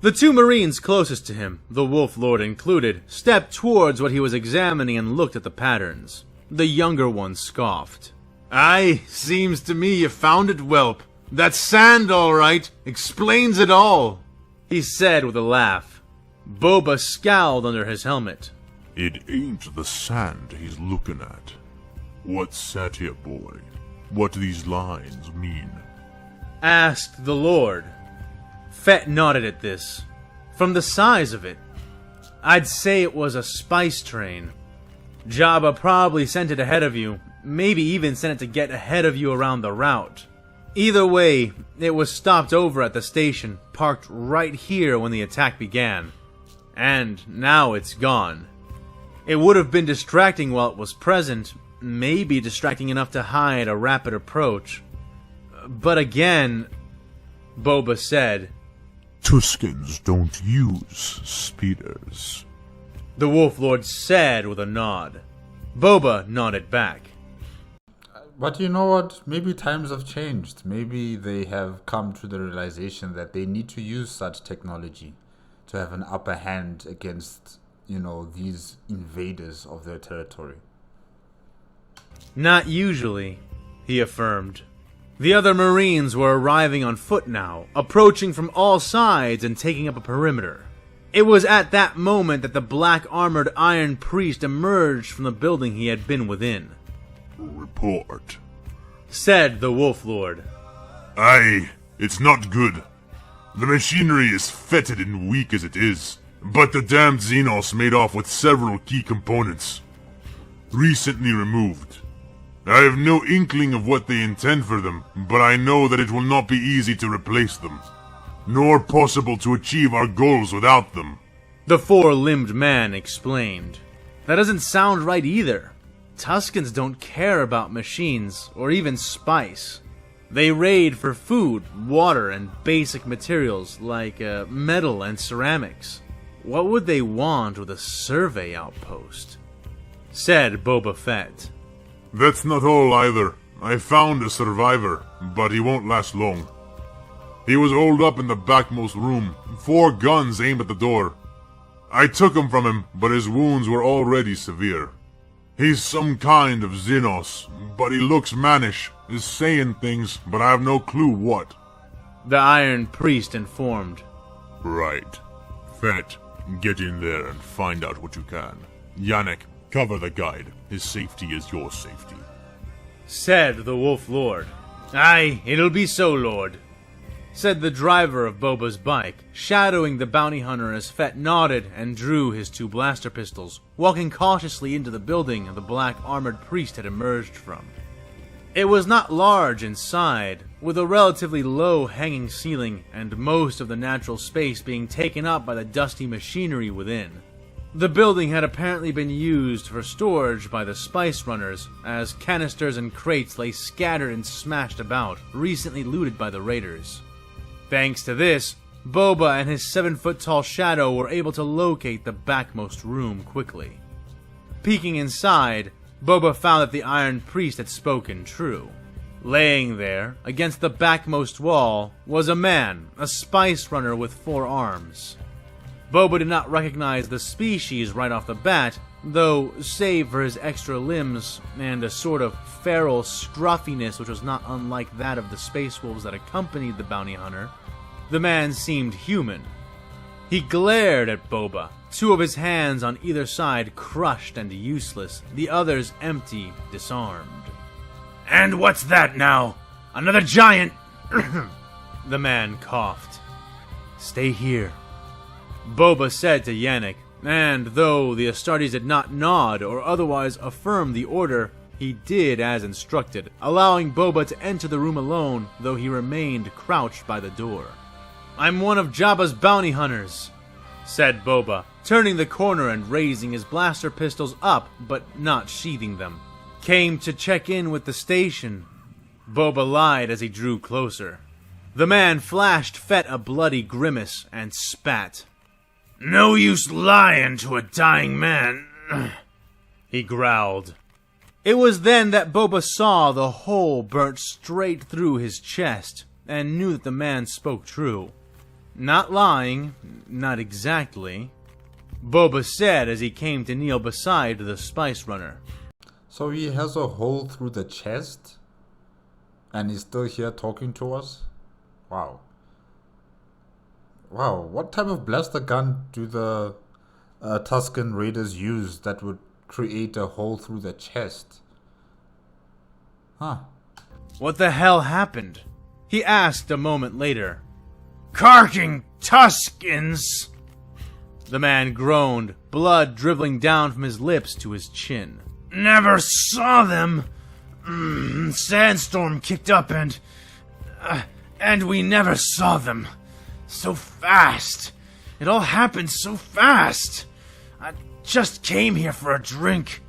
The 2 Marines closest to him, the Wolf Lord included, stepped towards what he was examining and looked at the patterns. The younger one scoffed. Aye, seems to me you found it, whelp. That sand, all right, explains it all, he said with a laugh. Boba scowled under his helmet. It ain't the sand he's looking at. What's that here, boy? What do these lines mean? Asked the Lord. Fett nodded at this. From the size of it, I'd say it was a spice train. Jabba probably sent it ahead of you, maybe even sent it to get ahead of you around the route. Either way, it was stopped over at the station, parked right here when the attack began. And now it's gone. It would have been distracting while it was present, maybe distracting enough to hide a rapid approach. But again, Boba said, Tuskens don't use speeders. The Wolf Lord said with a nod. Boba nodded back. But you know what? Maybe times have changed. Maybe they have come to the realization that they need to use such technology to have an upper hand against, these invaders of their territory? Not usually, he affirmed. The other Marines were arriving on foot now, approaching from all sides and taking up a perimeter. It was at that moment that the black-armored Iron Priest emerged from the building he had been within. Report, said the Wolf Lord. Aye, it's not good. The machinery is fetid and weak as it is, but the damned Xenos made off with several key components. Recently removed. I have no inkling of what they intend for them, but I know that it will not be easy to replace them, nor possible to achieve our goals without them. The four-limbed man explained. That doesn't sound right either. Tuskens don't care about machines, or even spice. They raid for food, water, and basic materials like metal and ceramics. What would they want with a survey outpost? Said Boba Fett. That's not all either. I found a survivor, but he won't last long. He was holed up in the backmost room, 4 guns aimed at the door. I took him from him, but his wounds were already severe. He's some kind of Xenos, but he looks mannish, is saying things, but I have no clue what. The Iron Priest informed. Right. Fett, get in there and find out what you can. Yannik, cover the guide. His safety is your safety. Said the Wolf Lord. Aye, it'll be so, Lord. Said the driver of Boba's bike, shadowing the bounty hunter as Fett nodded and drew his 2 blaster pistols, walking cautiously into the building the black-armored priest had emerged from. It was not large inside, with a relatively low hanging ceiling and most of the natural space being taken up by the dusty machinery within. The building had apparently been used for storage by the spice runners, as canisters and crates lay scattered and smashed about, recently looted by the raiders. Thanks to this, Boba and his 7-foot-tall shadow were able to locate the backmost room quickly. Peeking inside, Boba found that the Iron Priest had spoken true. Laying there, against the backmost wall, was a man, a spice runner with 4 arms. Boba did not recognize the species right off the bat, though save for his extra limbs and a sort of feral scruffiness which was not unlike that of the space wolves that accompanied the bounty hunter, the man seemed human. He glared at Boba, 2 of his hands on either side crushed and useless, the others empty, disarmed. "And what's that now? Another giant?" The man coughed. "Stay here," Boba said to Yannik, and though the Astartes did not nod or otherwise affirm the order, he did as instructed, allowing Boba to enter the room alone, though he remained crouched by the door. "I'm one of Jabba's bounty hunters," said Boba, turning the corner and raising his blaster pistols up, but not sheathing them. "Came to check in with the station." Boba lied as he drew closer. The man flashed Fett a bloody grimace and spat. "No use lying to a dying man," he growled. It was then that Boba saw the hole burnt straight through his chest, and knew that the man spoke true. Not lying, not exactly, Boba said as he came to kneel beside the spice runner. So he has a hole through the chest? And he's still here talking to us? Wow. Wow, what type of blaster gun do the Tusken Raiders use that would create a hole through the chest? Huh. "What the hell happened?" he asked a moment later. "Carking Tuskens!" The man groaned, blood dribbling down from his lips to his chin. "Never saw them. Sandstorm kicked up and we never saw them. So fast. It all happened so fast. I just came here for a drink.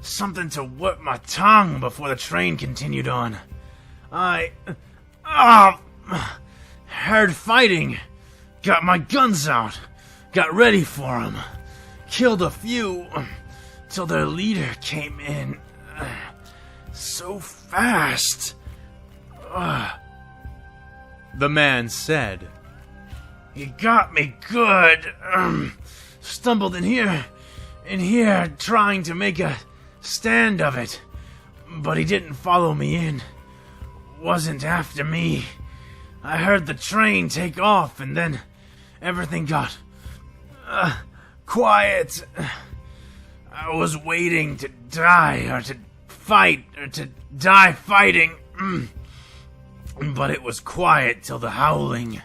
Something to wet my tongue before the train continued on. I heard fighting. Got my guns out. Got ready for 'em. Killed a few till their leader came in. So fast. The man said. "He got me good. Stumbled in here in here trying to make a stand of it, but he didn't follow me in. Wasn't after me. I heard the train take off and then everything got quiet. I was waiting to die or to fight or to die fighting. But it was quiet till the howling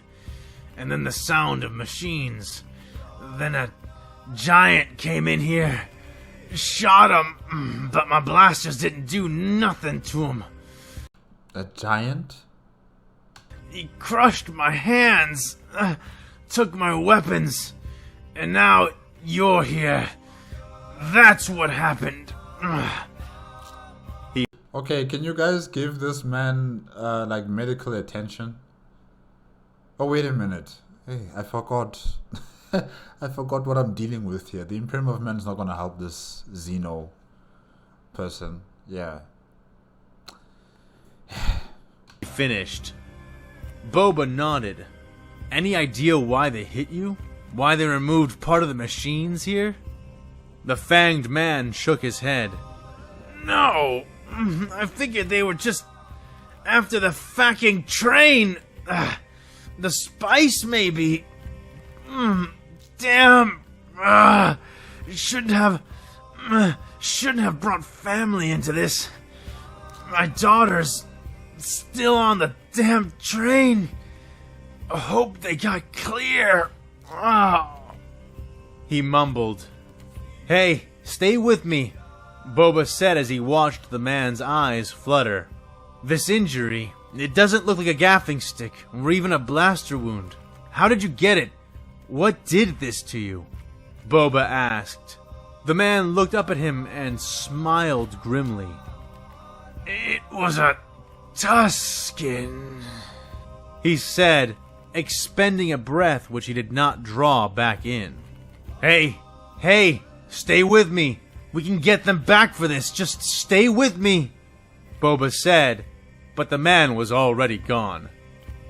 and then the sound of machines. Then a giant came in here, shot him, but my blasters didn't do nothing to him. A giant? He crushed my hands, took my weapons, and now you're here. That's what happened. Okay, can you guys give this man, like, medical attention? Oh, wait a minute. Hey, I forgot. I forgot what I'm dealing with here. The Imperium of Man is not gonna help this Xeno person. Yeah. Finished. Boba nodded. Any idea why they hit you? Why they removed part of the machines here? The fanged man shook his head. No! I figured they were just after the fucking train. The spice, maybe. Damn. Shouldn't have brought family into this. My daughter's still on the damn train. I hope they got clear. He mumbled. Hey, stay with me, Boba said as he watched the man's eyes flutter. This injury, it doesn't look like a gaffing stick or even a blaster wound. How did you get it? What did this to you? Boba asked. The man looked up at him and smiled grimly. It was a Tusken, he said, expending a breath which he did not draw back in. Hey, stay with me. We can get them back for this. Just stay with me, Boba said, but the man was already gone.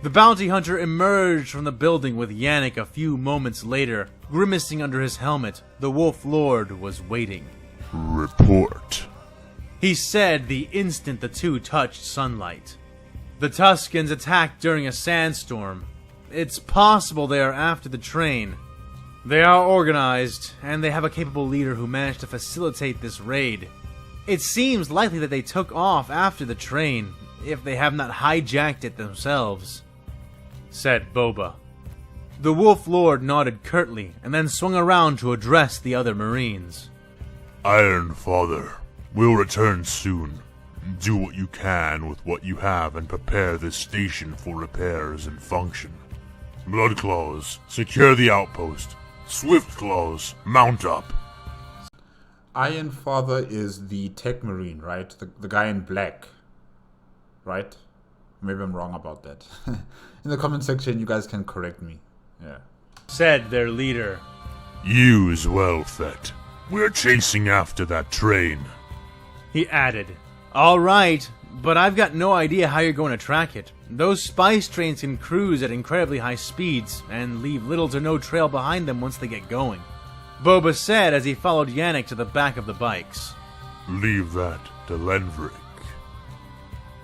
The bounty hunter emerged from the building with Yannik a few moments later. Grimacing under his helmet, the Wolf Lord was waiting. Report, he said the instant the two touched sunlight. The Tuskens attacked during a sandstorm. It's possible they are after the train. They are organized, and they have a capable leader who managed to facilitate this raid. It seems likely that they took off after the train, if they have not hijacked it themselves, said Boba. The Wolf Lord nodded curtly, and then swung around to address the other Marines. Iron Father, we'll return soon. Do what you can with what you have and prepare this station for repairs and function. Bloodclaws, secure the outpost. Swiftclaws, mount up. Iron Father is the tech marine, right? The guy in black, right? Maybe I'm wrong about that. In the comment section, you guys can correct me. Yeah. Said their leader. You as well, Fett. We're chasing after that train. He added, all right, but I've got no idea how you're going to track it. Those spice trains can cruise at incredibly high speeds and leave little to no trail behind them once they get going, Boba said as he followed Yannik to the back of the bikes. Leave that to Lenvrick,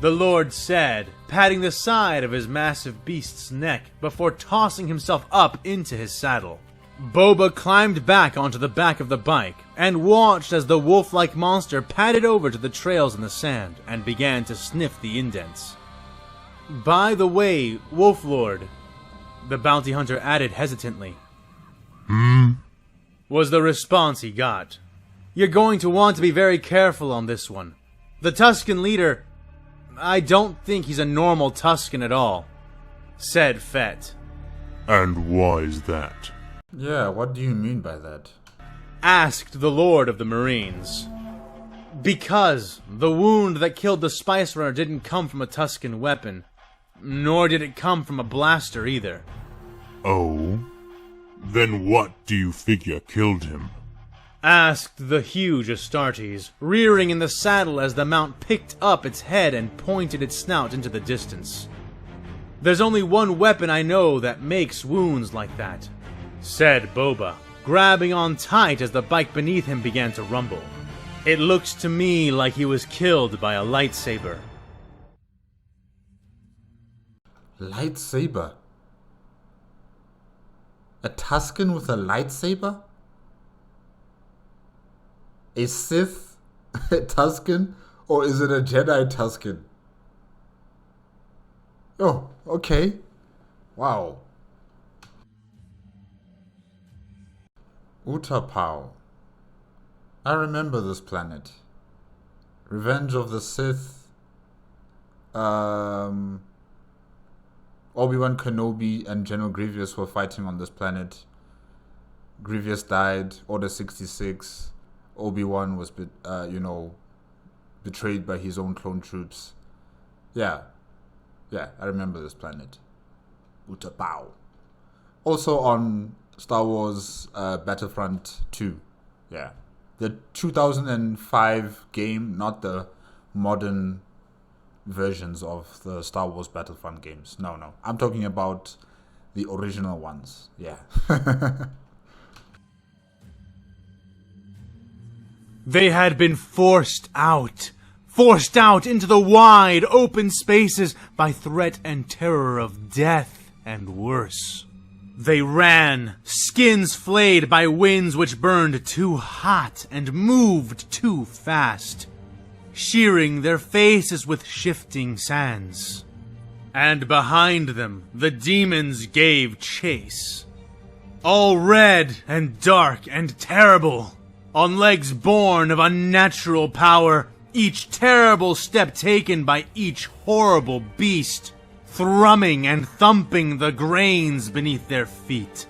the Lord said, patting the side of his massive beast's neck before tossing himself up into his saddle. Boba climbed back onto the back of the bike and watched as the wolf-like monster padded over to the trails in the sand and began to sniff the indents. By the way, Wolf Lord, the bounty hunter added hesitantly. Was the response he got. You're going to want to be very careful on this one. The Tusken leader, I don't think he's a normal Tusken at all, said Fett. And why is that? Yeah, what do you mean by that? Asked the Lord of the Marines. Because the wound that killed the Spice Runner didn't come from a Tusken weapon, nor did it come from a blaster either. Oh? Then what do you figure killed him? Asked the huge Astartes, rearing in the saddle as the mount picked up its head and pointed its snout into the distance. There's only one weapon I know that makes wounds like that, said Boba. grabbing on tight as the bike beneath him began to rumble. It looks to me like he was killed by a lightsaber. Lightsaber? A Tusken with a lightsaber? A Sith Tusken? Or is it a Jedi Tusken? Oh, okay. Wow. Utapau. I remember this planet. Revenge of the Sith. Obi-Wan Kenobi and General Grievous were fighting on this planet. Grievous died. Order 66. Obi-Wan was, betrayed by his own clone troops. Yeah, I remember this planet. Utapau. Also on Star Wars Battlefront 2. Yeah. The 2005 game, not the modern versions of the Star Wars Battlefront games. No. I'm talking about the original ones. Yeah. They had been forced out into the wide open spaces by threat and terror of death and worse. They ran, skins flayed by winds which burned too hot and moved too fast, shearing their faces with shifting sands. And behind them, the demons gave chase. All red and dark and terrible, on legs born of unnatural power, each terrible step taken by each horrible beast, thrumming and thumping the grains beneath their feet.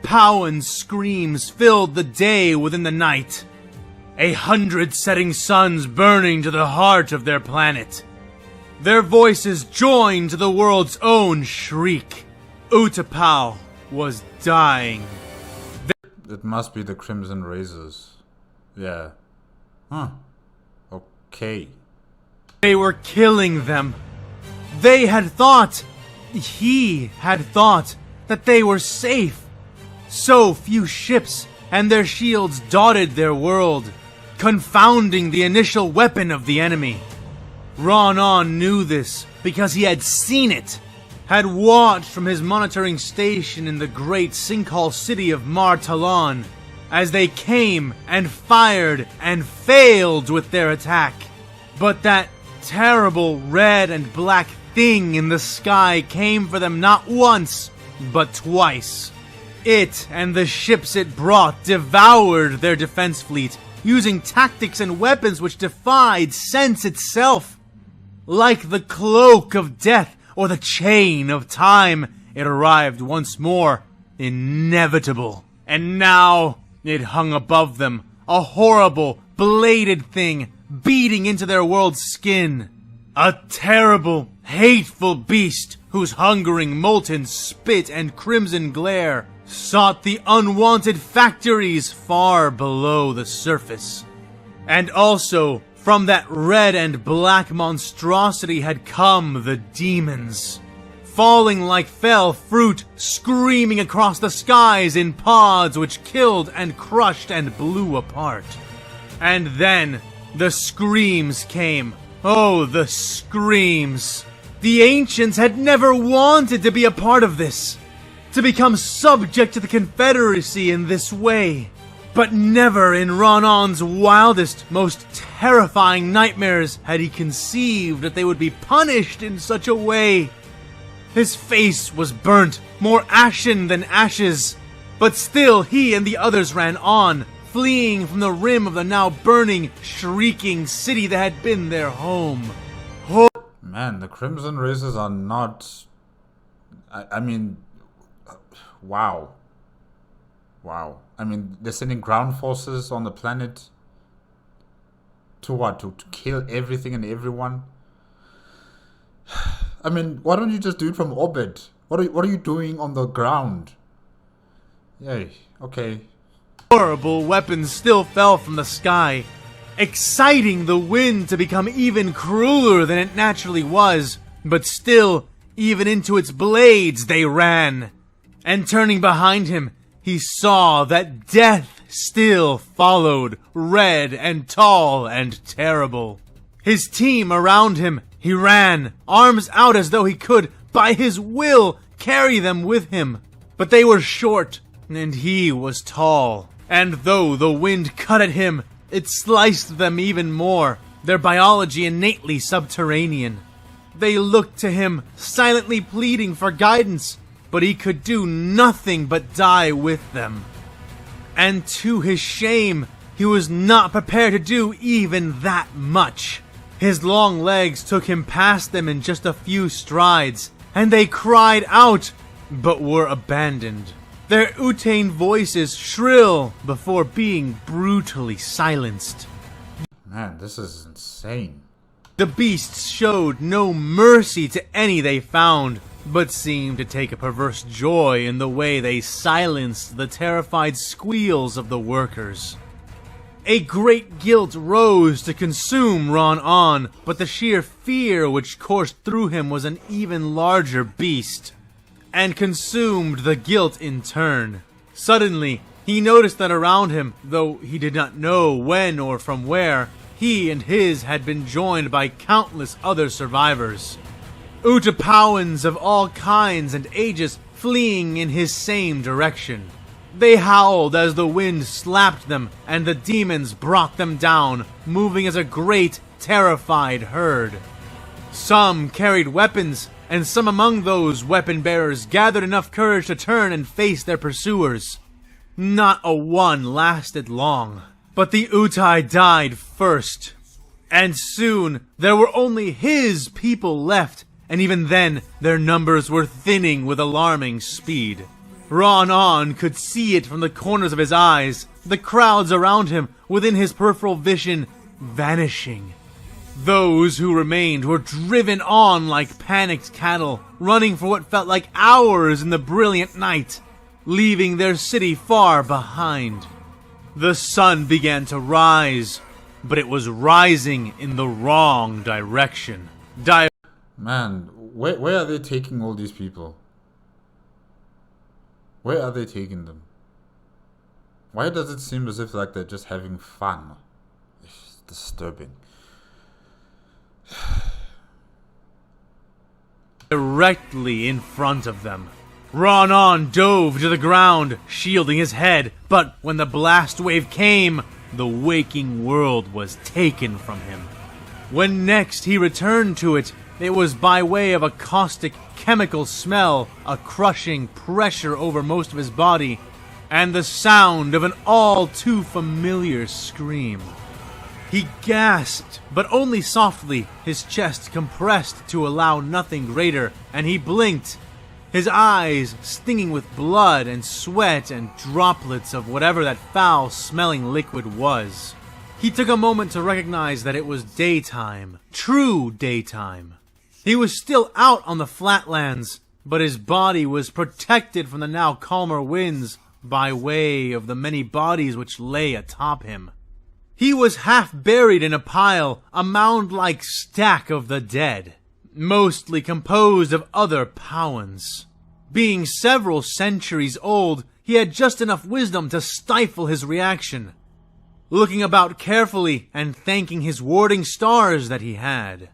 Powin's screams filled the day within the night. 100 setting suns burning to the heart of their planet. Their voices joined to the world's own shriek. Utapau was dying. It must be the Crimson Razors. Yeah. Huh. Okay. They were killing them. He had thought that they were safe. So few ships and their shields dotted their world, confounding the initial weapon of the enemy. Ronan knew this because he had seen it, had watched from his monitoring station in the great sinkhole city of Mar Talon as they came and fired and failed with their attack. But that terrible red and black thing in the sky came for them not once, but twice. It and the ships it brought devoured their defense fleet, using tactics and weapons which defied sense itself. Like the cloak of death or the chain of time, it arrived once more, inevitable. And now it hung above them, a horrible, bladed thing, beating into their world's skin. A terrible, hateful beast whose hungering molten spit and crimson glare sought the unwanted factories far below the surface. And also, from that red and black monstrosity had come the demons, falling like fell fruit, screaming across the skies in pods which killed and crushed and blew apart. And then the screams came. Oh, the screams. The ancients had never wanted to be a part of this, to become subject to the Confederacy in this way. But never in Ronan's wildest, most terrifying nightmares had he conceived that they would be punished in such a way. His face was burnt, more ashen than ashes, but still he and the others ran on, fleeing from the rim of the now burning, shrieking city that had been their home. Man, the Crimson Razors are not... I mean... Wow. Wow. I mean, they're sending ground forces on the planet to what? To kill everything and everyone? I mean, why don't you just do it from orbit? What are you doing on the ground? Yay, okay. Horrible weapons still fell from the sky, exciting the wind to become even crueler than it naturally was, but still, even into its blades they ran. And turning behind him, he saw that death still followed, red and tall and terrible. His team around him, he ran, arms out as though he could, by his will, carry them with him. But they were short, and he was tall. And though the wind cut at him, it sliced them even more, their biology innately subterranean. They looked to him, silently pleading for guidance, but he could do nothing but die with them. And to his shame, he was not prepared to do even that much. His long legs took him past them in just a few strides, and they cried out, but were abandoned. Their Utane voices shrill before being brutally silenced. Man, this is insane. The beasts showed no mercy to any they found, but seemed to take a perverse joy in the way they silenced the terrified squeals of the workers. A great guilt rose to consume Ron-On, but the sheer fear which coursed through him was an even larger beast, and consumed the guilt in turn. Suddenly, he noticed that around him, though he did not know when or from where, he and his had been joined by countless other survivors. Utapauans of all kinds and ages fleeing in his same direction. They howled as the wind slapped them, and the demons brought them down, moving as a great, terrified herd. Some carried weapons, and some among those weapon-bearers gathered enough courage to turn and face their pursuers. Not a one lasted long, but the Utai died first. And soon, there were only his people left, and even then, their numbers were thinning with alarming speed. Ron-On could see it from the corners of his eyes, the crowds around him, within his peripheral vision, vanishing. Those who remained were driven on like panicked cattle, running for what felt like hours in the brilliant night, leaving their city far behind. The sun began to rise, but it was rising in the wrong direction. Man, where are they taking all these people? Where are they taking them? Why does it seem as if like they're just having fun? It's disturbing. Directly in front of them. Ron-On dove to the ground, shielding his head, but when the blast wave came, the waking world was taken from him. When next he returned to it, it was by way of a caustic chemical smell, a crushing pressure over most of his body, and the sound of an all too familiar scream. He gasped, but only softly, his chest compressed to allow nothing greater, and he blinked, his eyes stinging with blood and sweat and droplets of whatever that foul-smelling liquid was. He took a moment to recognize that it was daytime, true daytime. He was still out on the flatlands, but his body was protected from the now calmer winds by way of the many bodies which lay atop him. He was half buried in a pile, a mound-like stack of the dead, mostly composed of other Pauans. Being several centuries old, he had just enough wisdom to stifle his reaction, looking about carefully and thanking his warding stars that he had.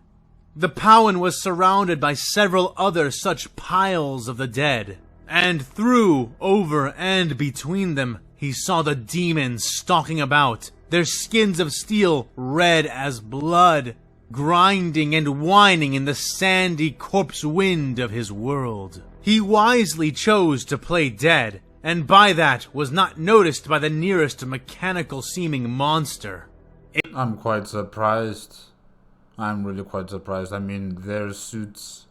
The Pauan was surrounded by several other such piles of the dead, and through, over, and between them, he saw the demons stalking about, their skins of steel red as blood, grinding and whining in the sandy corpse wind of his world. He wisely chose to play dead, and by that was not noticed by the nearest mechanical-seeming monster. I'm quite surprised. I'm really quite surprised. I mean, their suits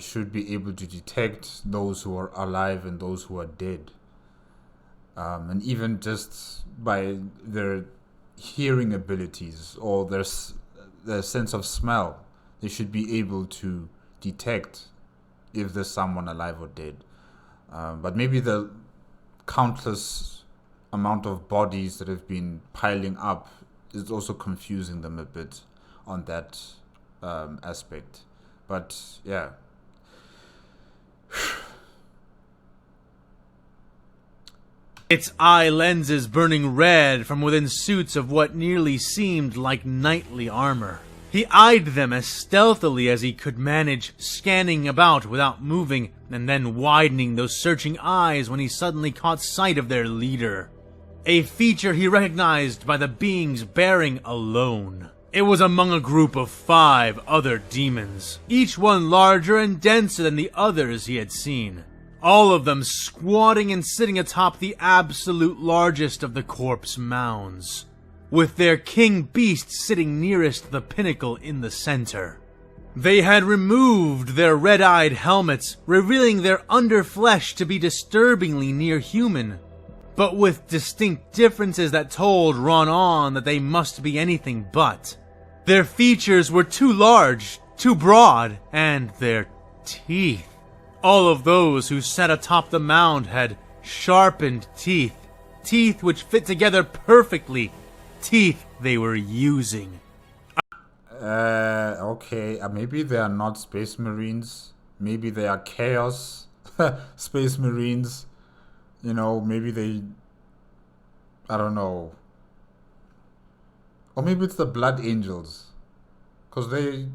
should be able to detect those who are alive and those who are dead. And even just by their hearing abilities or their sense of smell, they should be able to detect if there's someone alive or dead. But maybe the countless amount of bodies that have been piling up is also confusing them a bit on that aspect. But yeah, its eye lenses burning red from within suits of what nearly seemed like knightly armor. He eyed them as stealthily as he could manage, scanning about without moving, and then widening those searching eyes when he suddenly caught sight of their leader. A feature he recognized by the being's bearing alone. It was among a group of 5 other demons, each one larger and denser than the others he had seen. All of them squatting and sitting atop the absolute largest of the corpse mounds, with their king beast sitting nearest the pinnacle in the center. They had removed their red-eyed helmets, revealing their underflesh to be disturbingly near human, but with distinct differences that told Ron that they must be anything but. Their features were too large, too broad, and their teeth. All of those who sat atop the mound had sharpened teeth, teeth which fit together perfectly, teeth they were using. Okay, maybe they are not Space Marines. Maybe they are Chaos Space Marines. You know, maybe they... I don't know. Or maybe it's the Blood Angels. Because they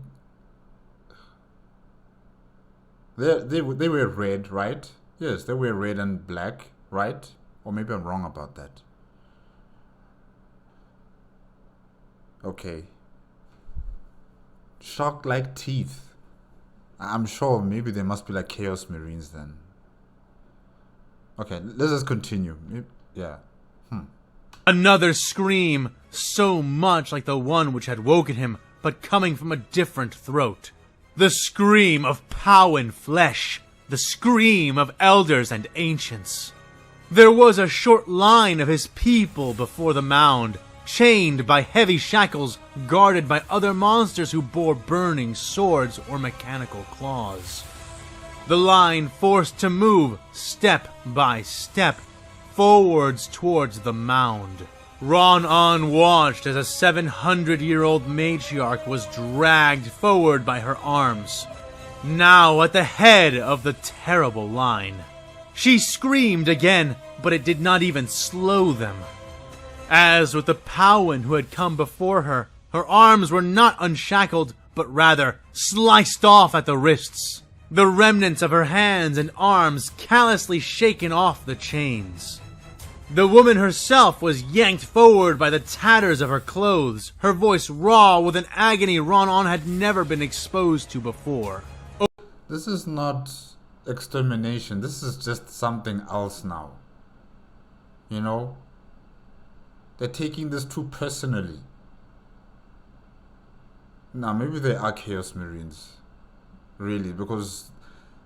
were red, right? Yes, they were red and black, right? Or maybe I'm wrong about that. Okay. Shark-like teeth. I'm sure maybe they must be like Chaos Marines then. Okay, let's just continue. Yeah. Another scream, so much like the one which had woken him, but coming from a different throat. The scream of Pow and flesh. The scream of elders and ancients. There was a short line of his people before the mound, chained by heavy shackles, guarded by other monsters who bore burning swords or mechanical claws. The line forced to move, step by step, forwards towards the mound. Ron watched as a 700-year-old matriarch was dragged forward by her arms, now at the head of the terrible line. She screamed again, but it did not even slow them. As with the Powin who had come before her, her arms were not unshackled, but rather sliced off at the wrists. The remnants of her hands and arms callously shaken off the chains. The woman herself was yanked forward by the tatters of her clothes, her voice raw with an agony Ron had never been exposed to before. This is not extermination, this is just something else now. You know? They're taking this too personally. Now, maybe they are Chaos Marines. Really, because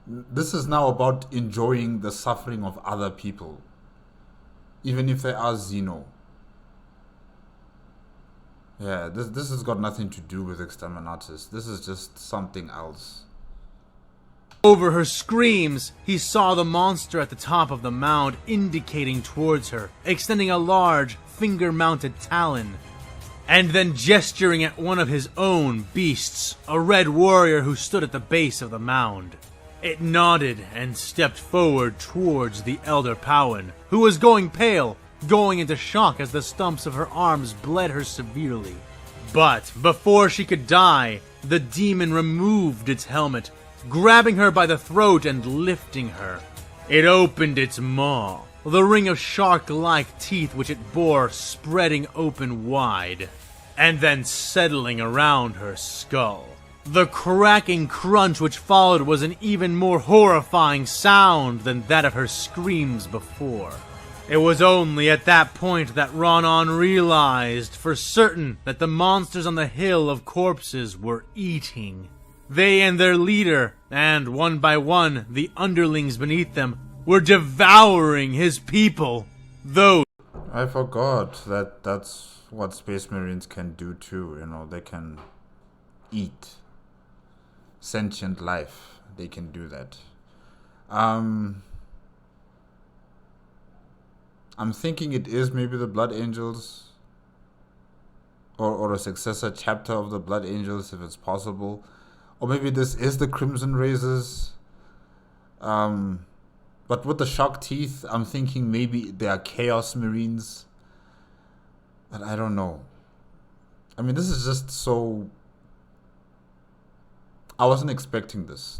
this is now about enjoying the suffering of other people. Even if they are Xeno. Yeah, this has got nothing to do with Exterminatus. This is just something else. Over her screams, he saw the monster at the top of the mound indicating towards her, extending a large, finger-mounted talon, and then gesturing at one of his own beasts, a red warrior who stood at the base of the mound. It nodded and stepped forward towards the Elder Powin, who was going pale, going into shock as the stumps of her arms bled her severely. But before she could die, the demon removed its helmet, grabbing her by the throat and lifting her. It opened its maw, the ring of shark-like teeth which it bore spreading open wide, and then settling around her skull. The cracking crunch which followed was an even more horrifying sound than that of her screams before. It was only at that point that Ron realized for certain that the monsters on the hill of corpses were eating. They and their leader, and one by one the underlings beneath them, were devouring his people. Those... I forgot that that's what Space Marines can do too, you know, they can eat sentient life. They can do that. I'm thinking it is maybe the Blood Angels, or a successor chapter of the Blood Angels if it's possible, or maybe this is the Crimson Razors. But with the shark teeth, I'm thinking maybe they are Chaos Marines. But I don't know. I mean, this is just so... I wasn't expecting this.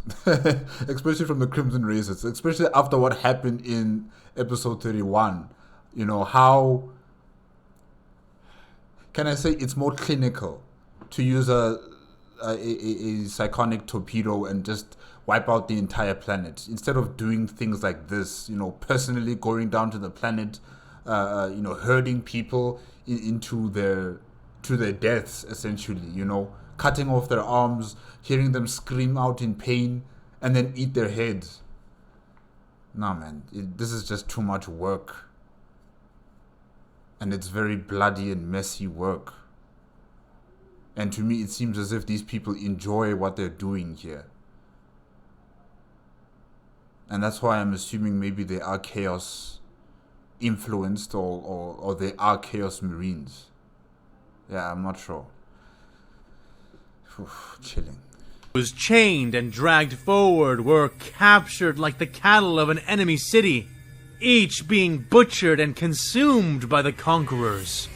Especially from the Crimson Races. Especially after what happened in episode 31. You know, how... Can I say it's more clinical to use a cyclonic torpedo and just wipe out the entire planet instead of doing things like this, you know, personally going down to the planet, you know, herding people into their deaths, essentially, you know, cutting off their arms, hearing them scream out in pain, and then eat their heads. Nah, man, this is just too much work. And it's very bloody and messy work. And to me, it seems as if these people enjoy what they're doing here. And that's why I'm assuming maybe they are Chaos influenced or they are Chaos Marines. Yeah, I'm not sure. Chilling. Was chained and dragged forward were captured like the cattle of an enemy city, each being butchered and consumed by the conquerors.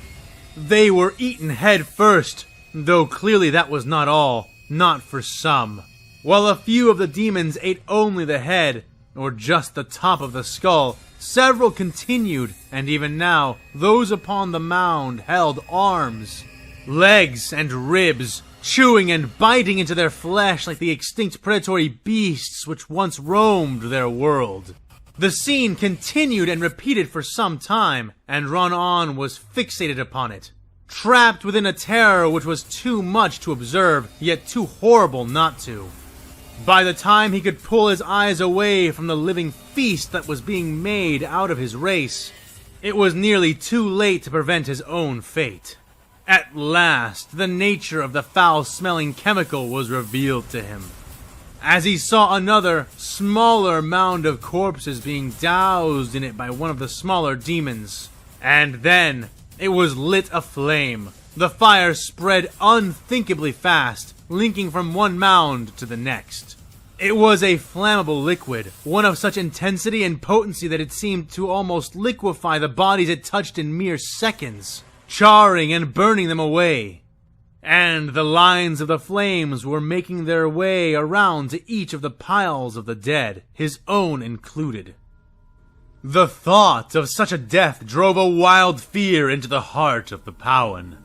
They were eaten head first, though clearly that was not all, not for some. While a few of the demons ate only the head, or just the top of the skull, several continued, and even now, those upon the mound held arms, legs, and ribs, chewing and biting into their flesh like the extinct predatory beasts which once roamed their world. The scene continued and repeated for some time, and Ron-On was fixated upon it, trapped within a terror which was too much to observe, yet too horrible not to. By the time he could pull his eyes away from the living feast that was being made out of his race, it was nearly too late to prevent his own fate. At last, the nature of the foul-smelling chemical was revealed to him, as he saw another, smaller mound of corpses being doused in it by one of the smaller demons. And then, it was lit aflame. The fire spread unthinkably fast, linking from one mound to the next. It was a flammable liquid, one of such intensity and potency that it seemed to almost liquefy the bodies it touched in mere seconds, charring and burning them away. And the lines of the flames were making their way around to each of the piles of the dead, his own included. The thought of such a death drove a wild fear into the heart of the Pauan,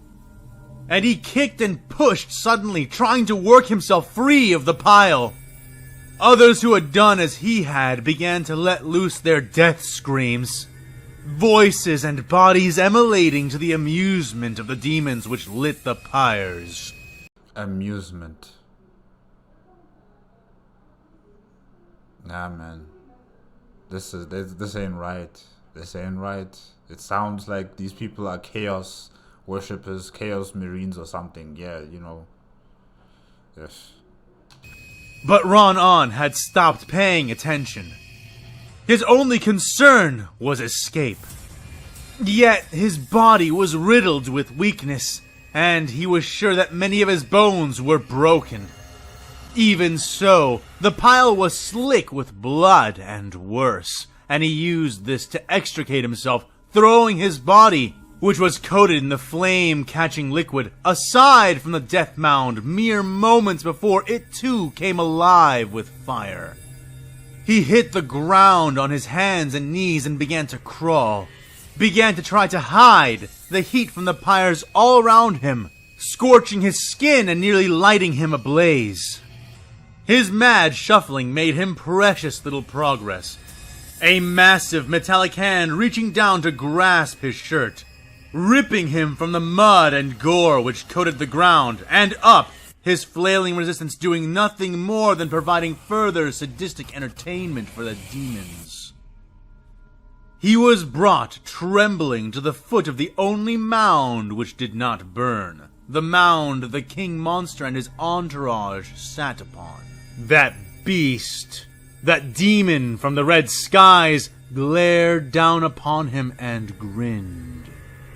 and he kicked and pushed suddenly, trying to work himself free of the pile. Others who had done as he had began to let loose their death screams, voices and bodies emulating to the amusement of the demons which lit the pyres. Amusement. Nah, man. This ain't right. This ain't right. It sounds like these people are chaos worshippers, chaos marines or something. Yeah, you know. Yes. But Ron-On had stopped paying attention. His only concern was escape. Yet his body was riddled with weakness, and he was sure that many of his bones were broken. Even so, the pile was slick with blood and worse, and he used this to extricate himself, throwing his body, which was coated in the flame-catching liquid, aside from the death mound mere moments before it too came alive with fire. He hit the ground on his hands and knees and began to crawl, began to try to hide the heat from the pyres all around him, scorching his skin and nearly lighting him ablaze. His mad shuffling made him precious little progress, a massive metallic hand reaching down to grasp his shirt, ripping him from the mud and gore which coated the ground, and up, his flailing resistance doing nothing more than providing further sadistic entertainment for the demons. He was brought trembling to the foot of the only mound which did not burn, the mound the king monster and his entourage sat upon. That beast, that demon from the red skies, glared down upon him and grinned,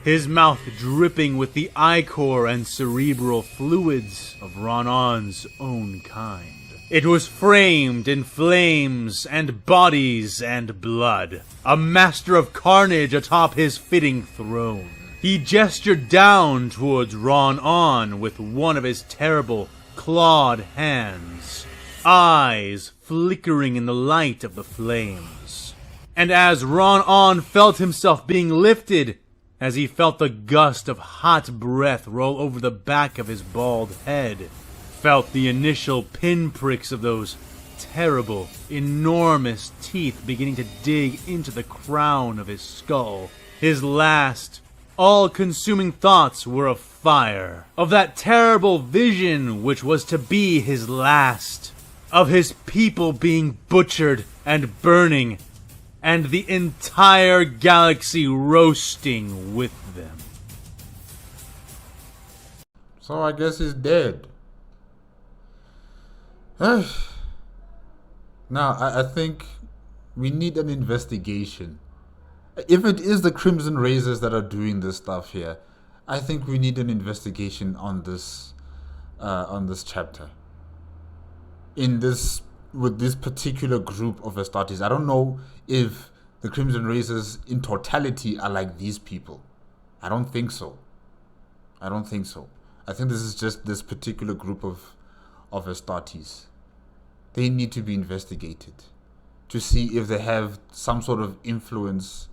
his mouth dripping with the ichor and cerebral fluids of Ron-On's own kind. It was framed in flames and bodies and blood. A master of carnage atop his fitting throne. He gestured down towards Ron-On with one of his terrible, clawed hands. Eyes flickering in the light of the flames. And as Ron-On felt himself being lifted, as he felt the gust of hot breath roll over the back of his bald head, felt the initial pinpricks of those terrible, enormous teeth beginning to dig into the crown of his skull. His last, all-consuming thoughts were of fire, of that terrible vision which was to be his last, of his people being butchered and burning, and the entire galaxy roasting with them. So I guess he's dead. Now, I think we need an investigation. If it is the Crimson Razors that are doing this stuff here, I think we need an investigation on this chapter. With this particular group of Astartes. I don't know if the Crimson Razors in totality are like these people. I don't think so. I think this is just this particular group of Astartes. They need to be investigated to see if they have some sort of influence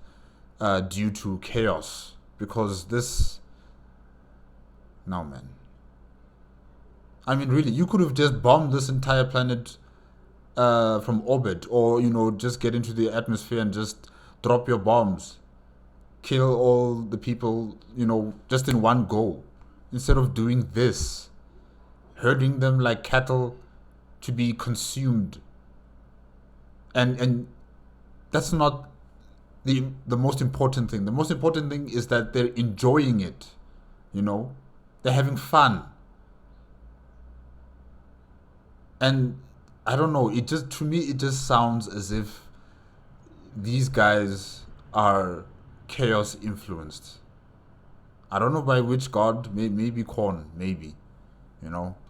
due to chaos. Because this... No, man. I mean, really, you could have just bombed this entire planet from orbit, or, just get into the atmosphere and just drop your bombs. Kill all the people, just in one go. Instead of doing this. Herding them like cattle to be consumed. And that's not the most important thing. The most important thing is that they're enjoying it. They're having fun. And I don't know, to me it just sounds as if these guys are chaos influenced. I don't know by which god, maybe Korn, maybe.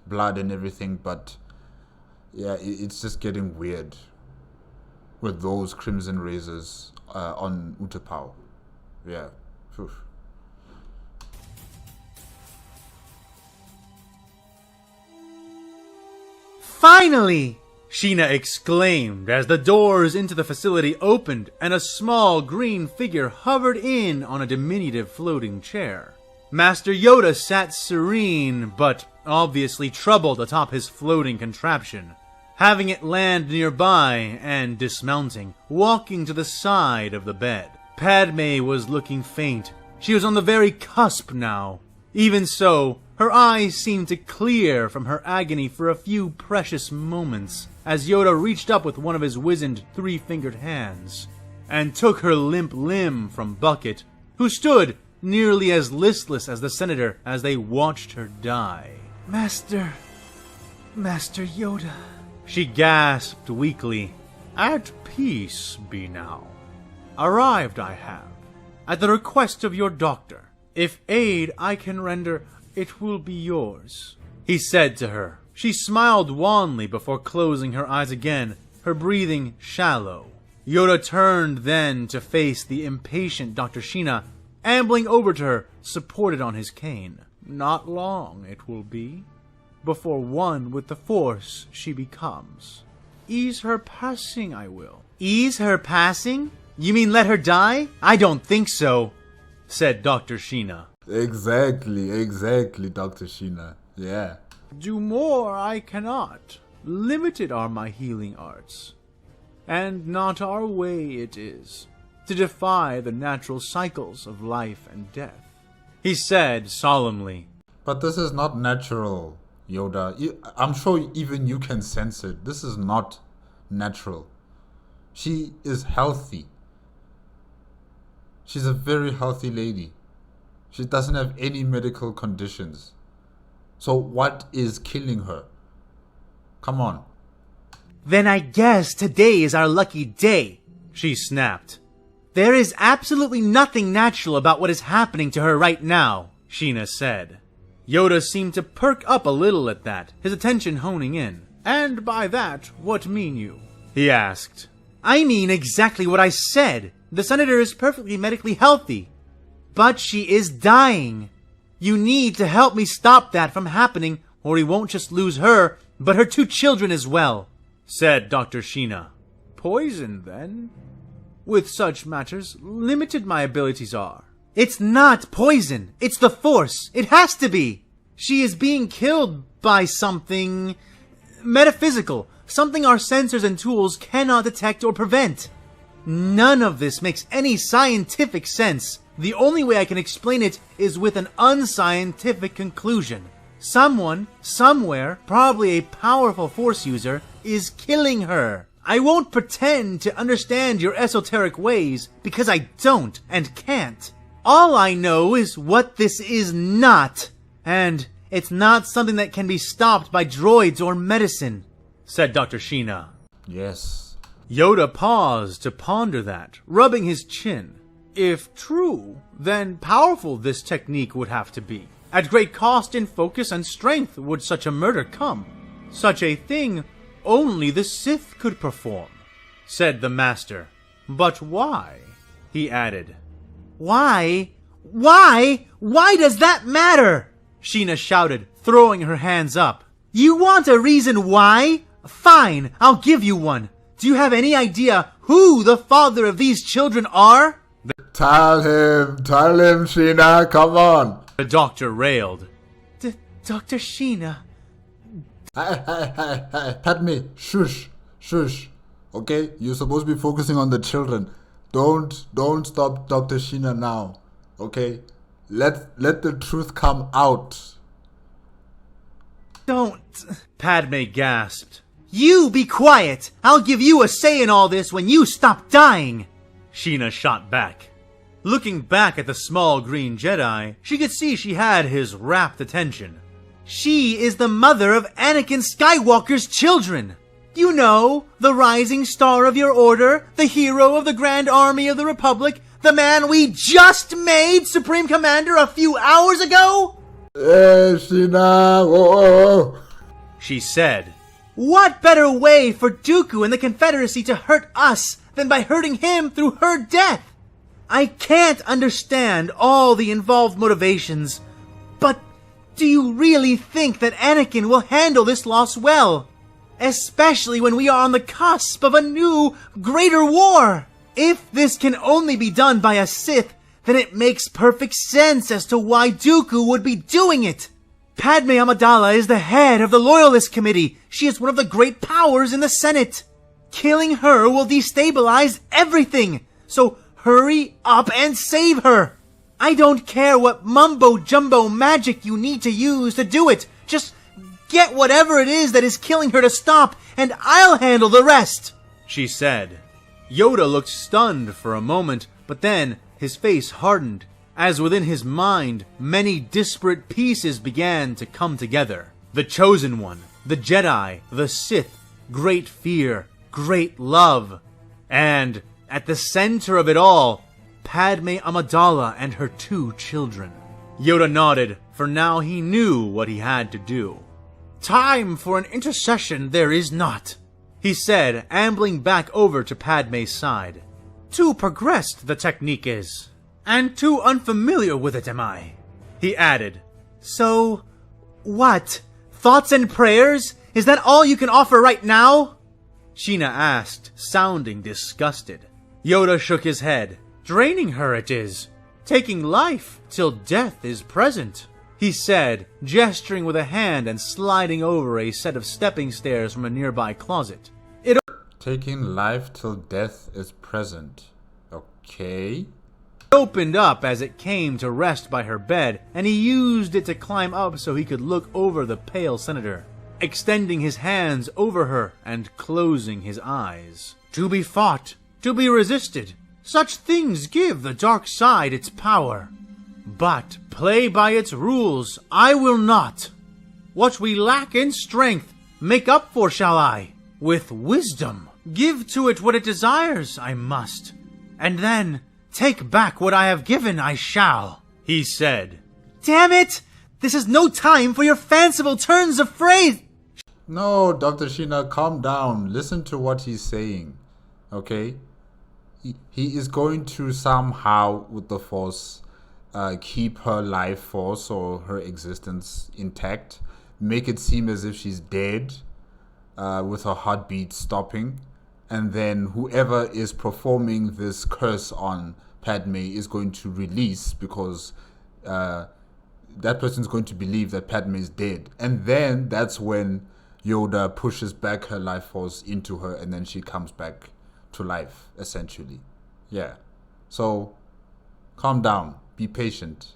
Blood and everything, but yeah, it's just getting weird with those Crimson Razors on Utapau. Yeah. Oof. Finally! Shina exclaimed as the doors into the facility opened and a small green figure hovered in on a diminutive floating chair. Master Yoda sat serene, but obviously troubled atop his floating contraption, having it land nearby and dismounting, walking to the side of the bed. Padmé was looking faint. She was on the very cusp now. Even so, her eyes seemed to clear from her agony for a few precious moments as Yoda reached up with one of his wizened three-fingered hands and took her limp limb from Bucket, who stood nearly as listless as the senator as they watched her die. Master Yoda, she gasped weakly. At peace be now. Arrived I have, at the request of your doctor. If aid I can render, it will be yours, he said to her. She smiled wanly before closing her eyes again, her breathing shallow. Yoda turned then to face the impatient Dr. Shina, ambling over to her, supported on his cane. Not long it will be, before one with the Force she becomes. Ease her passing I will. Ease her passing? You mean let her die? I don't think so, said Dr. Shina. Exactly, Dr. Shina. Yeah. Do more I cannot. Limited are my healing arts. And not our way it is to defy the natural cycles of life and death, he said solemnly. But this is not natural, Yoda. I'm sure even you can sense it. This is not natural. She is healthy. She's a very healthy lady. She doesn't have any medical conditions. So what is killing her? Come on. Then I guess today is our lucky day, she snapped. There is absolutely nothing natural about what is happening to her right now, Shina said. Yoda seemed to perk up a little at that, his attention honing in. "And by that, what mean you?" he asked. "I mean exactly what I said. The senator is perfectly medically healthy, but she is dying. You need to help me stop that from happening, or we won't just lose her, but her 2 children as well," said Dr. Shina. "Poison, then? With such matters, limited my abilities are." "It's not poison. It's the Force. It has to be. She is being killed by something metaphysical, something our sensors and tools cannot detect or prevent. None of this makes any scientific sense. The only way I can explain it is with an unscientific conclusion. Someone, somewhere, probably a powerful Force user, is killing her. I won't pretend to understand your esoteric ways, because I don't and can't. All I know is what this is not, and it's not something that can be stopped by droids or medicine," said Dr. Shina. Yes. Yoda paused to ponder that, rubbing his chin. If true, then powerful this technique would have to be. At great cost in focus and strength would such a murder come. Such a thing only the Sith could perform, said the Master. But why? He added. Why? Why does that matter? Shina shouted, throwing her hands up. You want a reason why? Fine, I'll give you one. Do you have any idea who the father of these children are? Tell him, Shina, come on. The doctor railed. Dr. Shina. Hey, Padmé, shush. Okay, you're supposed to be focusing on the children. Don't stop Dr. Shina now. Okay, let the truth come out. Don't, Padmé gasped. You be quiet! I'll give you a say in all this when you stop dying! Shina shot back. Looking back at the small green Jedi, she could see she had his rapt attention. She is the mother of Anakin Skywalker's children! You know, the rising star of your order, the hero of the Grand Army of the Republic, the man we just made Supreme Commander a few hours ago? Shina, whoa. She said. What better way for Dooku and the Confederacy to hurt us than by hurting him through her death? I can't understand all the involved motivations, but do you really think that Anakin will handle this loss well? Especially when we are on the cusp of a new, greater war. If this can only be done by a Sith, then it makes perfect sense as to why Dooku would be doing it. Padmé Amidala is the head of the Loyalist Committee. She is one of the great powers in the Senate. Killing her will destabilize everything. So hurry up and save her. I don't care what mumbo-jumbo magic you need to use to do it. Just get whatever it is that is killing her to stop, and I'll handle the rest, she said. Yoda looked stunned for a moment, but then his face hardened, as within his mind many disparate pieces began to come together. The Chosen One, the Jedi, the Sith, great fear, great love, and at the center of it all, Padmé Amidala and her 2 children. Yoda nodded, for now he knew what he had to do. Time for an intercession there is not, he said, ambling back over to Padmé's side. Too progressed the technique is, and too unfamiliar with it am I, he added. So, what? Thoughts and prayers? Is that all you can offer right now? Shina asked, sounding disgusted. Yoda shook his head. Draining her it is. Taking life till death is present, he said, gesturing with a hand and sliding over a set of stepping stairs from a nearby closet. Taking life till death is present. Okay. It opened up as it came to rest by her bed, and he used it to climb up so he could look over the pale senator, extending his hands over her and closing his eyes. To be fought, to be resisted, such things give the dark side its power. But play by its rules I will not. What we lack in strength, make up for shall I, with wisdom. Give to it what it desires I must, and then take back what I have given I shall, he said. Damn it! This is no time for your fanciful turns of phrase! No, Dr. Shina, calm down. Listen to what he's saying. Okay? He is going to somehow, with the Force, keep her life force or her existence intact. Make it seem as if she's dead, with her heartbeat stopping. And then whoever is performing this curse on Padmé is going to release, because that person's going to believe that Padmé is dead. And then that's when Yoda pushes back her life force into her, and then she comes back to life, essentially. Yeah. So, calm down. Be patient.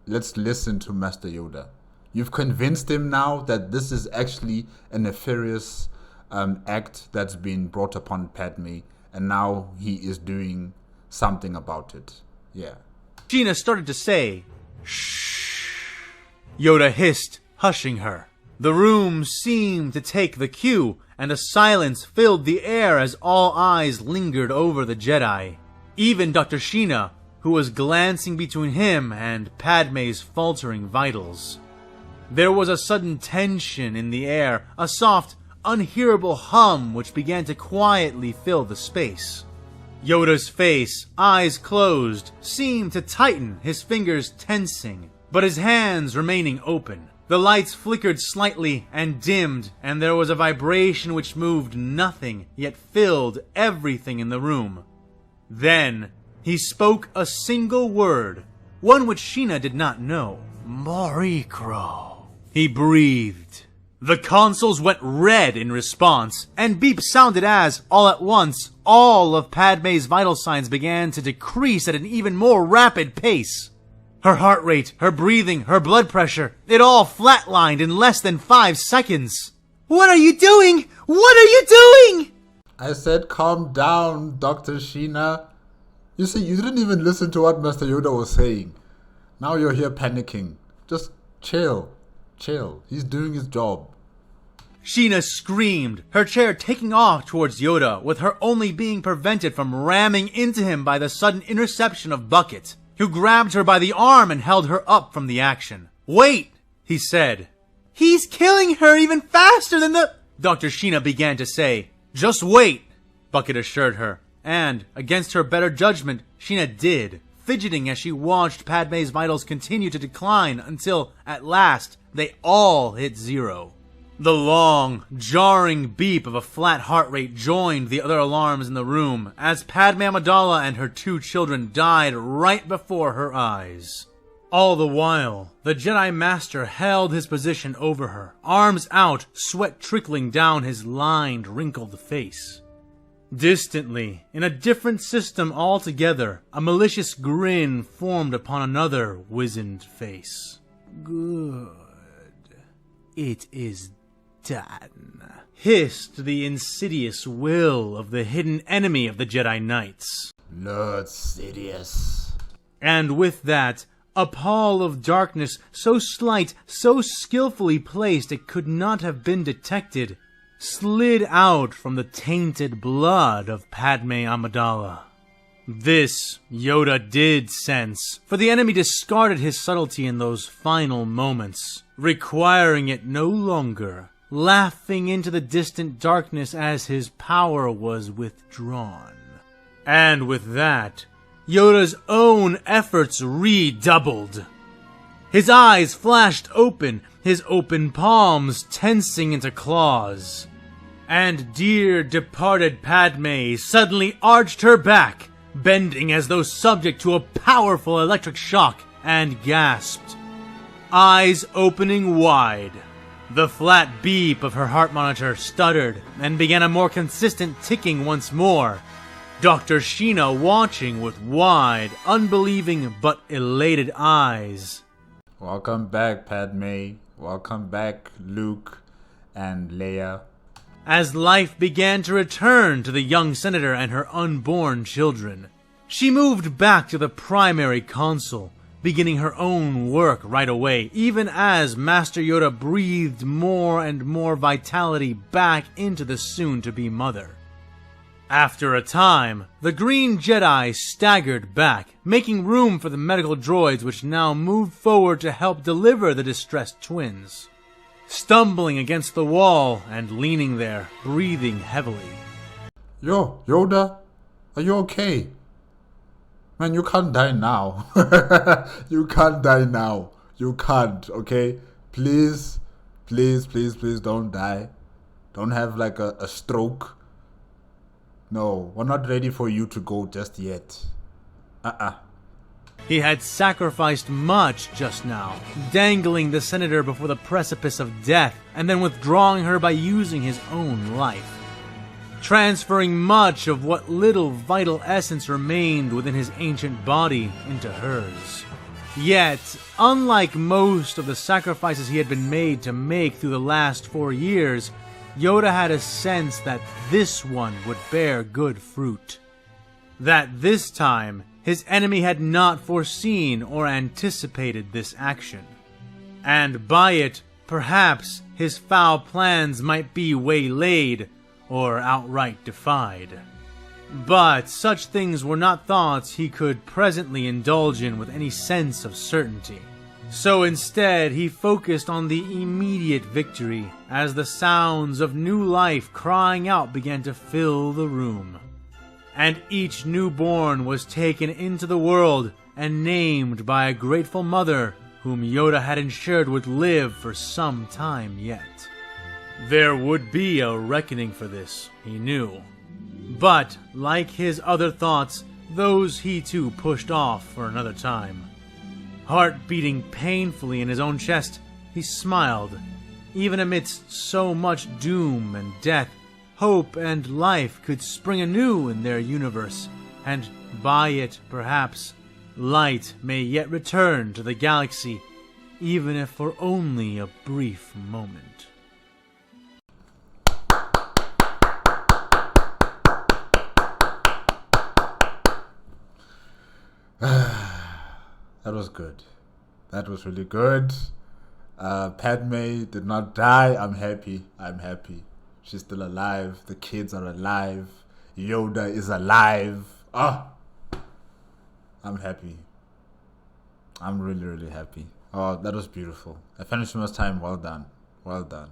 Let's listen to Master Yoda. You've convinced him now that this is actually a nefarious act that's been brought upon Padmé, and now he is doing something about it. Yeah. Shina started to say, "Shh." Yoda hissed, hushing her. The room seemed to take the cue, and a silence filled the air as all eyes lingered over the Jedi. Even Dr. Shina, who was glancing between him and Padmé's faltering vitals. There was a sudden tension in the air, a soft, unhearable hum which began to quietly fill the space. Yoda's face, eyes closed, seemed to tighten, his fingers tensing, but his hands remaining open. The lights flickered slightly and dimmed, and there was a vibration which moved nothing, yet filled everything in the room. Then, he spoke a single word, one which Shina did not know. "Morikro." He breathed. The consoles went red in response, and beeps sounded as, all at once, all of Padmé's vital signs began to decrease at an even more rapid pace. Her heart rate, her breathing, her blood pressure, it all flatlined in less than 5 seconds. "What are you doing? What are you doing?" I said calm down, Dr. Shina. You see, you didn't even listen to what Master Yoda was saying. Now you're here panicking. Just chill. Chill. He's doing his job. Shina screamed, her chair taking off towards Yoda, with her only being prevented from ramming into him by the sudden interception of Bucket, who grabbed her by the arm and held her up from the action. "Wait," he said. "He's killing her even faster than the—" Dr. Shina began to say. "Just wait," Bucket assured her, and, against her better judgment, Shina did, fidgeting as she watched Padmé's vitals continue to decline until, at last, they all hit 0. The long, jarring beep of a flat heart rate joined the other alarms in the room as Padmé Amidala and her 2 children died right before her eyes. All the while, the Jedi Master held his position over her, arms out, sweat trickling down his lined, wrinkled face. Distantly, in a different system altogether, a malicious grin formed upon another wizened face. "Good. It is done," hissed the insidious will of the hidden enemy of the Jedi Knights. Lord Sidious. And with that, a pall of darkness so slight, so skillfully placed it could not have been detected, slid out from the tainted blood of Padmé Amidala. This Yoda did sense, for the enemy discarded his subtlety in those final moments, requiring it no longer, laughing into the distant darkness as his power was withdrawn. And with that, Yoda's own efforts redoubled. His eyes flashed open, his open palms tensing into claws. And dear departed Padmé suddenly arched her back, bending as though subject to a powerful electric shock, and gasped. Eyes opening wide. The flat beep of her heart monitor stuttered and began a more consistent ticking once more. Dr. Shina watching with wide, unbelieving but elated eyes. Welcome back, Padmé. Welcome back, Luke and Leia. As life began to return to the young senator and her unborn children, she moved back to the primary console, beginning her own work right away, even as Master Yoda breathed more and more vitality back into the soon-to-be mother. After a time, the Green Jedi staggered back, making room for the medical droids which now moved forward to help deliver the distressed twins. stumbling against the wall and leaning there, breathing heavily. Yo, Yoda, are you okay? Man, you can't die now. You can't die now. You can't, okay? Please, please, please, please don't die. Don't have like a stroke. No, we're not ready for you to go just yet. He had sacrificed much just now, dangling the senator before the precipice of death and then withdrawing her by using his own life, transferring much of what little vital essence remained within his ancient body into hers. Yet, unlike most of the sacrifices he had been made to make through the last 4 years, Yoda had a sense that this one would bear good fruit. That this time, his enemy had not foreseen or anticipated this action. And by it, perhaps his foul plans might be waylaid or outright defied. But such things were not thoughts he could presently indulge in with any sense of certainty. So instead, he focused on the immediate victory as the sounds of new life crying out began to fill the room. And each newborn was taken into the world and named by a grateful mother whom Yoda had ensured would live for some time yet. There would be a reckoning for this, he knew. But, like his other thoughts, those he too pushed off for another time. Heart beating painfully in his own chest, he smiled. Even amidst so much doom and death, hope and life could spring anew in their universe, and by it, perhaps, light may yet return to the galaxy, even if for only a brief moment. That was good. That was really good. Padme did not die. I'm happy. I'm happy. She's still alive. The kids are alive. Yoda is alive. I'm happy. I'm really, really happy. Oh, that was beautiful. AFanWithTooMuchTime, well done. Well done.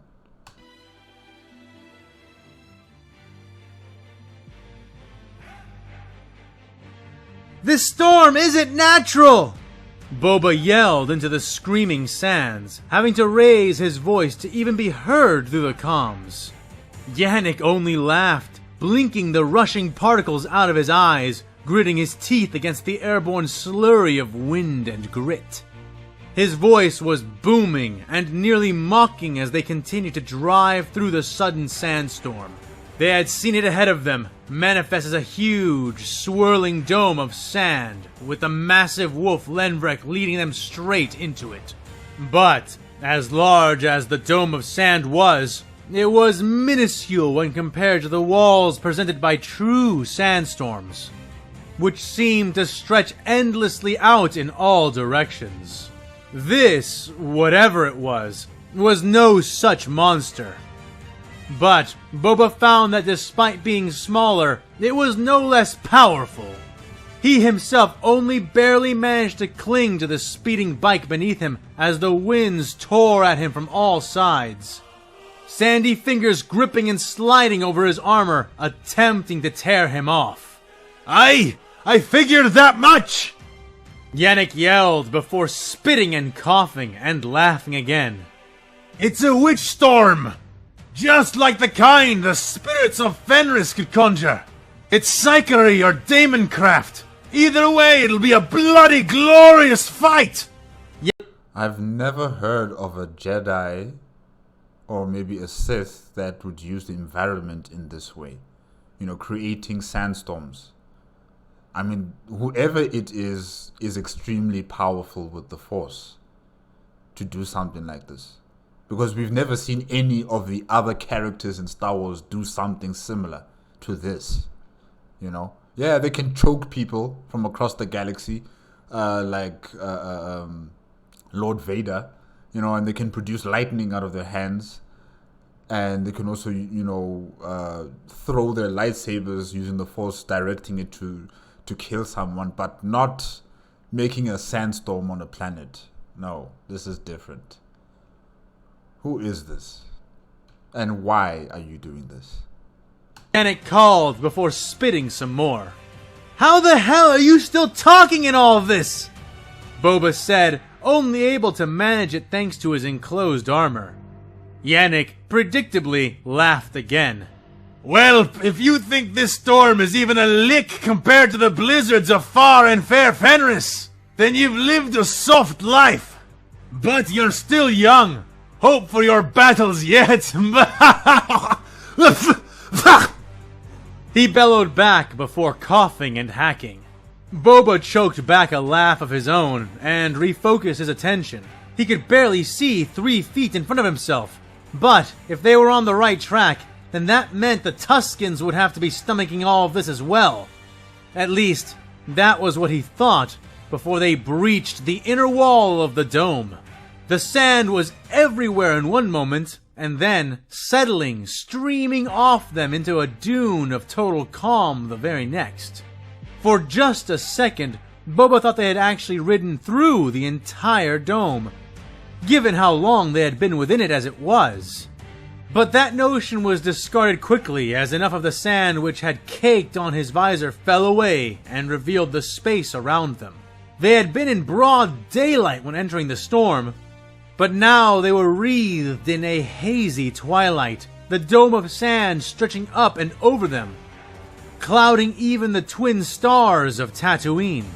This storm isn't natural! Boba yelled into the screaming sands, having to raise his voice to even be heard through the comms. Yannik only laughed, blinking the rushing particles out of his eyes, gritting his teeth against the airborne slurry of wind and grit. His voice was booming and nearly mocking as they continued to drive through the sudden sandstorm. They had seen it ahead of them, manifest as a huge, swirling dome of sand, with the massive wolf Lenvrek leading them straight into it. But, as large as the dome of sand was, it was minuscule when compared to the walls presented by true sandstorms, which seemed to stretch endlessly out in all directions. This, whatever it was no such monster. But Boba found that despite being smaller, it was no less powerful. He himself only barely managed to cling to the speeding bike beneath him as the winds tore at him from all sides. Sandy fingers gripping and sliding over his armor, attempting to tear him off. I figured that much! Yannik yelled before spitting and coughing and laughing again. It's a witch storm! Just like the kind the spirits of Fenris could conjure. It's psychery or daemon-craft. Either way, it'll be a bloody glorious fight! I've never heard of a Jedi or maybe a Sith that would use the environment in this way. Creating sandstorms. I mean, whoever it is extremely powerful with the Force to do something like this. Because we've never seen any of the other characters in Star Wars do something similar to this. Yeah, they can choke people from across the galaxy, like Lord Vader, and they can produce lightning out of their hands. And they can also, throw their lightsabers using the Force, directing it to kill someone, but not making a sandstorm on a planet. No, this is different. Who is this? And why are you doing this? Yannik called before spitting some more. How the hell are you still talking in all of this? Boba said, only able to manage it thanks to his enclosed armor. Yannik predictably laughed again. Well, if you think this storm is even a lick compared to the blizzards of far and fair Fenris, then you've lived a soft life. But you're still young. Hope for your battles yet. He bellowed back before coughing and hacking. Boba choked back a laugh of his own and refocused his attention. He could barely see 3 feet in front of himself. But if they were on the right track, then that meant the Tuskens would have to be stomaching all of this as well. At least, that was what he thought before they breached the inner wall of the dome. The sand was everywhere in one moment, and then settling, streaming off them into a dune of total calm the very next. For just a second, Boba thought they had actually ridden through the entire dome, given how long they had been within it as it was. But that notion was discarded quickly as enough of the sand which had caked on his visor fell away and revealed the space around them. They had been in broad daylight when entering the storm, but now they were wreathed in a hazy twilight, the dome of sand stretching up and over them, clouding even the twin stars of Tatooine.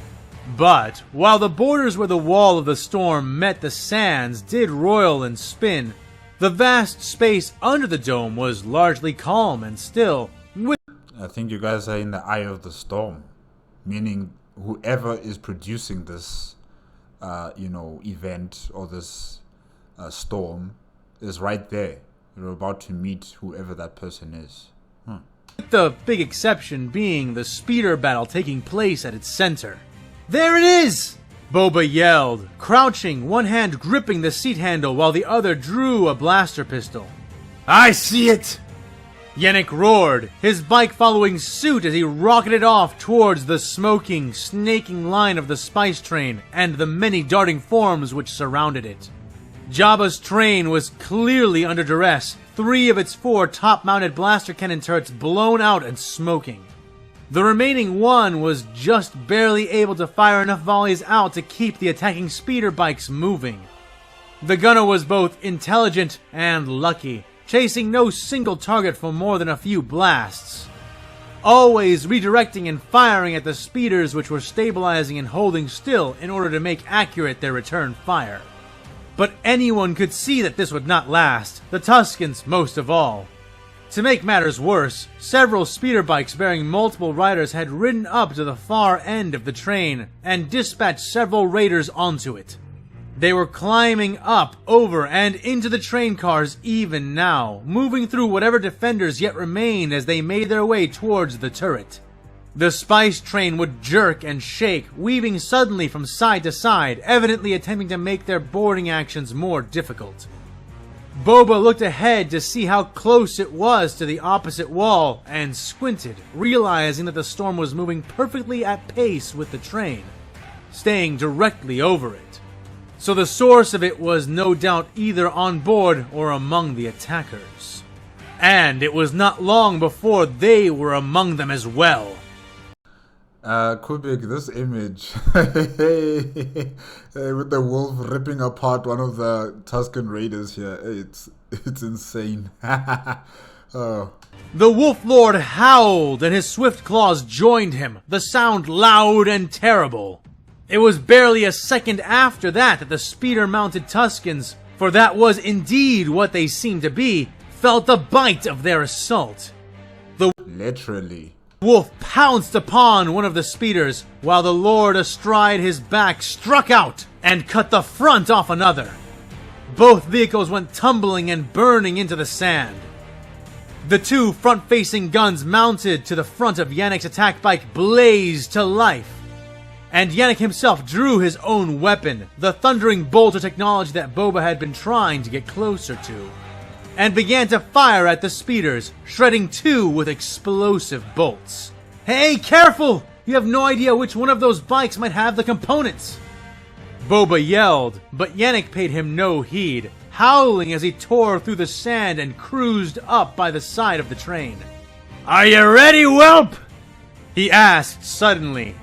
But while the borders where the wall of the storm met the sands did roil and spin, the vast space under the dome was largely calm and still. I think you guys are in the eye of the storm, meaning whoever is producing this, event or this storm is right there. You're about to meet whoever that person is. The big exception being the speeder battle taking place at its center. There it is! Boba yelled, crouching, one hand gripping the seat handle while the other drew a blaster pistol. I see it! Yannik roared, his bike following suit as he rocketed off towards the smoking, snaking line of the spice train and the many darting forms which surrounded it. Jabba's train was clearly under duress, 3 of its 4 top-mounted blaster cannon turrets blown out and smoking. The remaining one was just barely able to fire enough volleys out to keep the attacking speeder bikes moving. The gunner was both intelligent and lucky, chasing no single target for more than a few blasts, always redirecting and firing at the speeders which were stabilizing and holding still in order to make accurate their return fire. But anyone could see that this would not last, the Tuskens most of all. To make matters worse, several speeder bikes bearing multiple riders had ridden up to the far end of the train and dispatched several raiders onto it. They were climbing up, over, and into the train cars even now, moving through whatever defenders yet remained as they made their way towards the turret. The spice train would jerk and shake, weaving suddenly from side to side, evidently attempting to make their boarding actions more difficult. Boba looked ahead to see how close it was to the opposite wall and squinted, realizing that the storm was moving perfectly at pace with the train, staying directly over it. So the source of it was no doubt either on board or among the attackers. And it was not long before they were among them as well. Kubik, this image with the wolf ripping apart one of the Tusken Raiders here, it's insane. Oh. The Wolf Lord howled and his swift claws joined him, the sound loud and terrible. It was barely a second after that the speeder-mounted Tuskens, for that was indeed what they seemed to be, felt the bite of their assault. Literally. Wolf pounced upon one of the speeders, while the Lord astride his back struck out and cut the front off another. Both vehicles went tumbling and burning into the sand. The 2 front-facing guns mounted to the front of Yannick's attack bike blazed to life. And Yannik himself drew his own weapon, the thundering bolter technology that Boba had been trying to get closer to, and began to fire at the speeders, shredding 2 with explosive bolts. Hey, careful! You have no idea which one of those bikes might have the components! Boba yelled, but Yannik paid him no heed, howling as he tore through the sand and cruised up by the side of the train. "Are you ready, whelp?" he asked suddenly.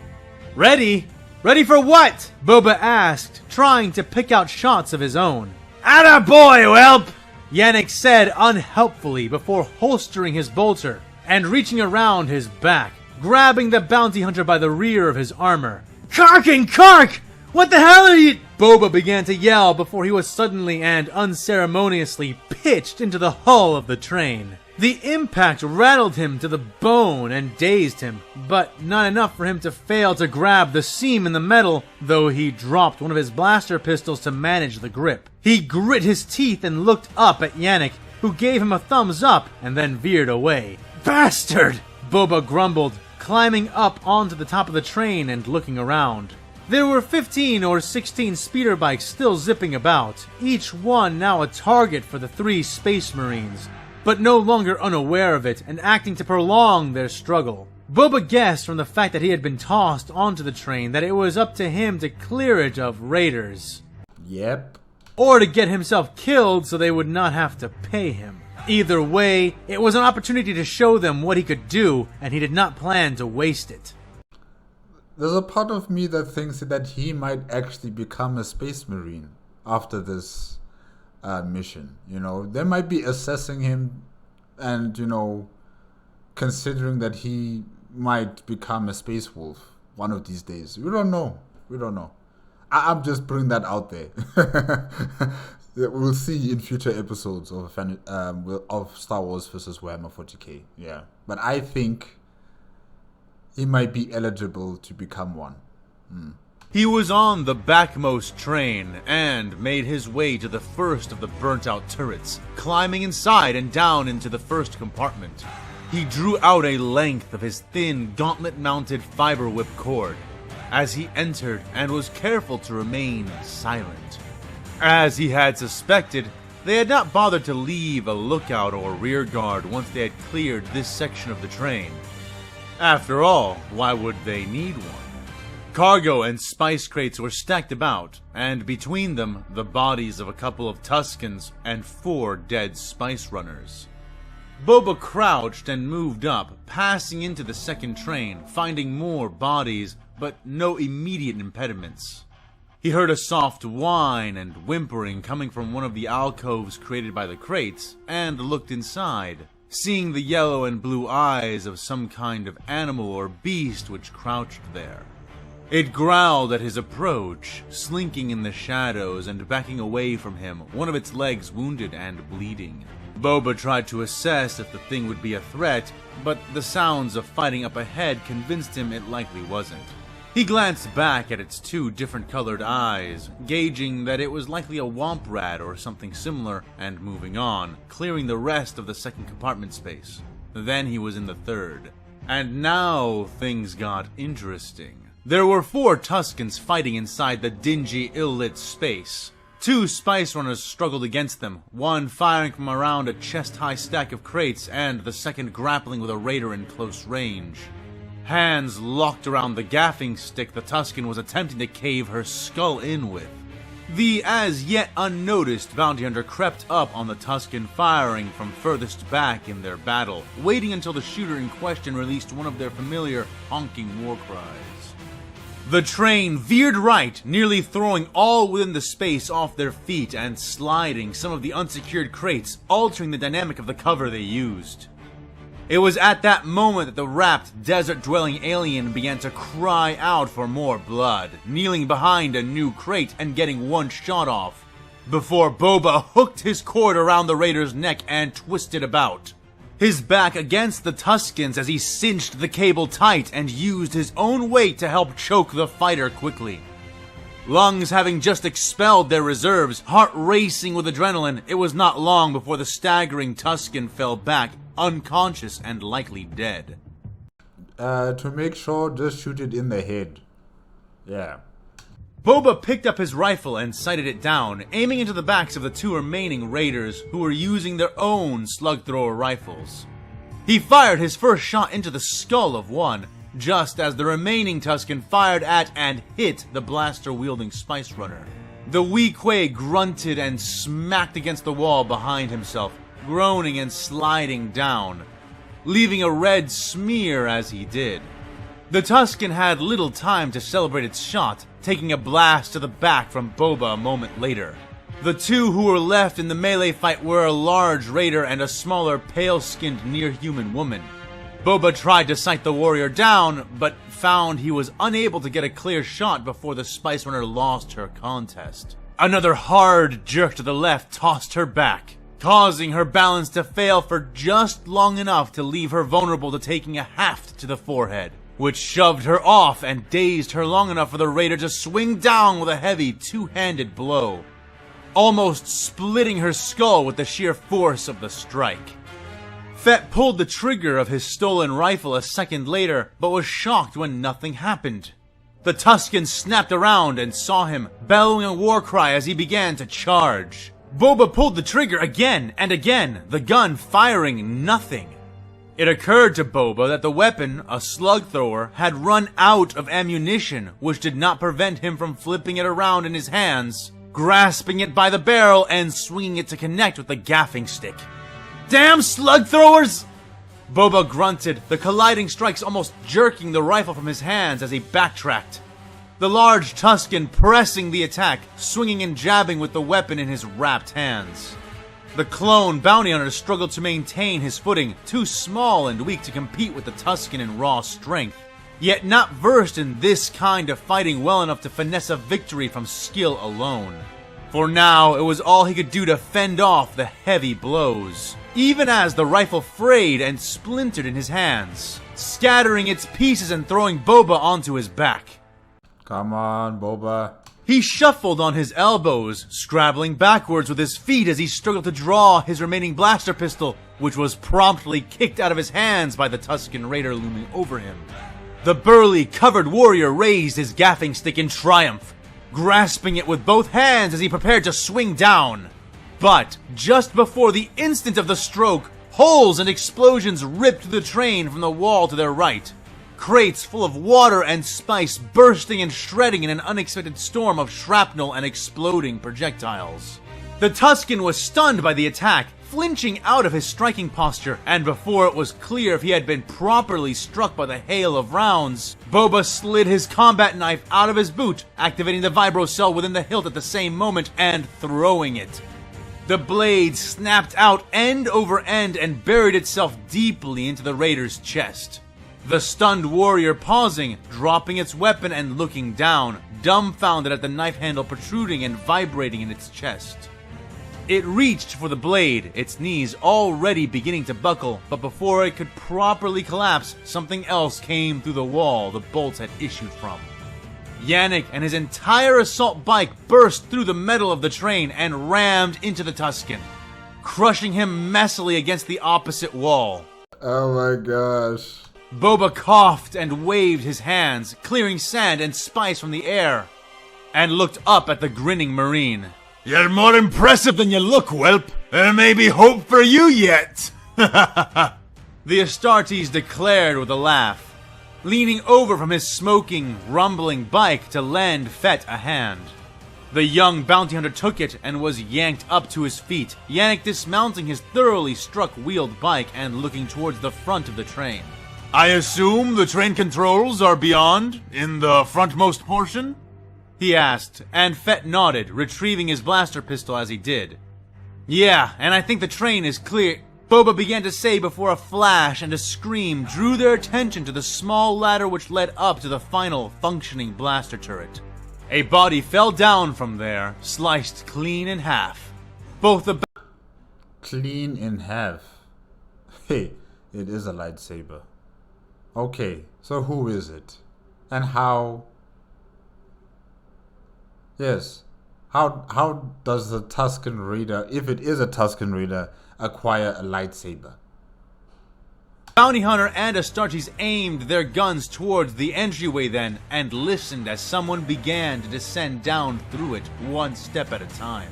"Ready? Ready for what?" Boba asked, trying to pick out shots of his own. "Atta boy, whelp!" Yannik said unhelpfully before holstering his bolter and reaching around his back, grabbing the bounty hunter by the rear of his armor. "Kark and Kark! What the hell are you—" Boba began to yell before he was suddenly and unceremoniously pitched into the hull of the train. The impact rattled him to the bone and dazed him, but not enough for him to fail to grab the seam in the metal, though he dropped one of his blaster pistols to manage the grip. He grit his teeth and looked up at Yannik, who gave him a thumbs up and then veered away. "Bastard!" Boba grumbled, climbing up onto the top of the train and looking around. There were 15 or 16 speeder bikes still zipping about, each one now a target for the 3 Space Marines, but no longer unaware of it and acting to prolong their struggle. Boba guessed from the fact that he had been tossed onto the train that it was up to him to clear it of raiders. Yep. Or to get himself killed so they would not have to pay him. Either way, it was an opportunity to show them what he could do, and he did not plan to waste it. There's a part of me that thinks that he might actually become a Space Marine after this mission. You know, they might be assessing him and, you know, considering that he might become a Space Wolf one of these days. We don't know. I'm just putting that out there. We'll see in future episodes of Star Wars vs. Warhammer 40K. Yeah, but I think he might be eligible to become one. He was on the backmost train and made his way to the first of the burnt-out turrets, climbing inside and down into the first compartment. He drew out a length of his thin, gauntlet-mounted fiber whip cord as he entered and was careful to remain silent. As he had suspected, they had not bothered to leave a lookout or rear guard once they had cleared this section of the train. After all, why would they need one? Cargo and spice crates were stacked about, and between them, the bodies of a couple of Tuskens and 4 dead spice runners. Boba crouched and moved up, passing into the second train, finding more bodies, but no immediate impediments. He heard a soft whine and whimpering coming from one of the alcoves created by the crates, and looked inside, seeing the yellow and blue eyes of some kind of animal or beast which crouched there. It growled at his approach, slinking in the shadows and backing away from him, one of its legs wounded and bleeding. Boba tried to assess if the thing would be a threat, but the sounds of fighting up ahead convinced him it likely wasn't. He glanced back at its 2 different colored eyes, gauging that it was likely a womp rat or something similar, and moving on, clearing the rest of the second compartment space. Then he was in the third. And now things got interesting. There were 4 Tuskens fighting inside the dingy, ill-lit space. 2 spice runners struggled against them, one firing from around a chest-high stack of crates, and the second grappling with a raider in close range. Hands locked around the gaffing stick the Tusken was attempting to cave her skull in with. The as-yet unnoticed bounty hunter crept up on the Tusken, firing from furthest back in their battle, waiting until the shooter in question released one of their familiar honking war cries. The train veered right, nearly throwing all within the space off their feet and sliding some of the unsecured crates, altering the dynamic of the cover they used. It was at that moment that the wrapped, desert-dwelling alien began to cry out for more blood, kneeling behind a new crate and getting one shot off, before Boba hooked his cord around the raider's neck and twisted about, his back against the Tuskens as he cinched the cable tight and used his own weight to help choke the fighter quickly. Lungs having just expelled their reserves, heart racing with adrenaline, it was not long before the staggering Tusken fell back, unconscious and likely dead. To make sure, just shoot it in the head. Yeah. Boba picked up his rifle and sighted it down, aiming into the backs of the 2 remaining raiders who were using their own slug-thrower rifles. He fired his first shot into the skull of one, just as the remaining Tusken fired at and hit the blaster-wielding spice runner. The Wee Quay grunted and smacked against the wall behind himself, groaning and sliding down, leaving a red smear as he did. The Tusken had little time to celebrate its shot, taking a blast to the back from Boba a moment later. The two who were left in the melee fight were a large raider and a smaller, pale-skinned, near-human woman. Boba tried to sight the warrior down, but found he was unable to get a clear shot before the Spice Runner lost her contest. Another hard jerk to the left tossed her back, causing her balance to fail for just long enough to leave her vulnerable to taking a haft to the forehead, which shoved her off and dazed her long enough for the raider to swing down with a heavy two-handed blow, almost splitting her skull with the sheer force of the strike. Fett pulled the trigger of his stolen rifle a second later, but was shocked when nothing happened. The Tusken snapped around and saw him, bellowing a war cry as he began to charge. Boba pulled the trigger again and again, the gun firing nothing. It occurred to Boba that the weapon, a slug thrower, had run out of ammunition, which did not prevent him from flipping it around in his hands, grasping it by the barrel and swinging it to connect with the gaffing stick. Damn slug throwers! Boba grunted, the colliding strikes almost jerking the rifle from his hands as he backtracked. The large Tusken pressing the attack, swinging and jabbing with the weapon in his wrapped hands. The clone bounty hunter struggled to maintain his footing, too small and weak to compete with the Tusken in raw strength, yet not versed in this kind of fighting well enough to finesse a victory from skill alone. For now, it was all he could do to fend off the heavy blows, even as the rifle frayed and splintered in his hands, scattering its pieces and throwing Boba onto his back. Come on, Boba. He shuffled on his elbows, scrabbling backwards with his feet as he struggled to draw his remaining blaster pistol, which was promptly kicked out of his hands by the Tusken Raider looming over him. The burly, covered warrior raised his gaffing stick in triumph, grasping it with both hands as he prepared to swing down. But just before the instant of the stroke, holes and explosions ripped through the train from the wall to their right. Crates full of water and spice bursting and shredding in an unexpected storm of shrapnel and exploding projectiles. The Tusken was stunned by the attack, flinching out of his striking posture, and before it was clear if he had been properly struck by the hail of rounds, Boba slid his combat knife out of his boot, activating the vibro cell within the hilt at the same moment and throwing it. The blade snapped out end over end and buried itself deeply into the raider's chest. The stunned warrior pausing, dropping its weapon and looking down, dumbfounded at the knife handle protruding and vibrating in its chest. It reached for the blade, its knees already beginning to buckle, but before it could properly collapse, something else came through the wall the bolts had issued from. Yannik and his entire assault bike burst through the metal of the train and rammed into the Tusken, crushing him messily against the opposite wall. Oh my gosh. Boba coughed and waved his hands, clearing sand and spice from the air, and looked up at the grinning Marine. You're more impressive than you look, whelp. There may be hope for you yet. The Astartes declared with a laugh, leaning over from his smoking, rumbling bike to lend Fett a hand. The young bounty hunter took it and was yanked up to his feet, Yannik dismounting his thoroughly struck wheeled bike and looking towards the front of the train. I assume the train controls are beyond, in the frontmost portion? He asked, and Fett nodded, retrieving his blaster pistol as he did. Yeah, and I think the train is clear, Boba began to say before a flash and a scream drew their attention to the small ladder which led up to the final functioning blaster turret. A body fell down from there, sliced clean in half. Both the Clean in half. Hey, it is a lightsaber. Okay, so who is it? And how? Yes, how does the Tusken Raider, if it is a Tusken Raider, acquire a lightsaber? bounty hunter and Astartes aimed their guns towards the entryway then, and listened as someone began to descend down through it, one step at a time.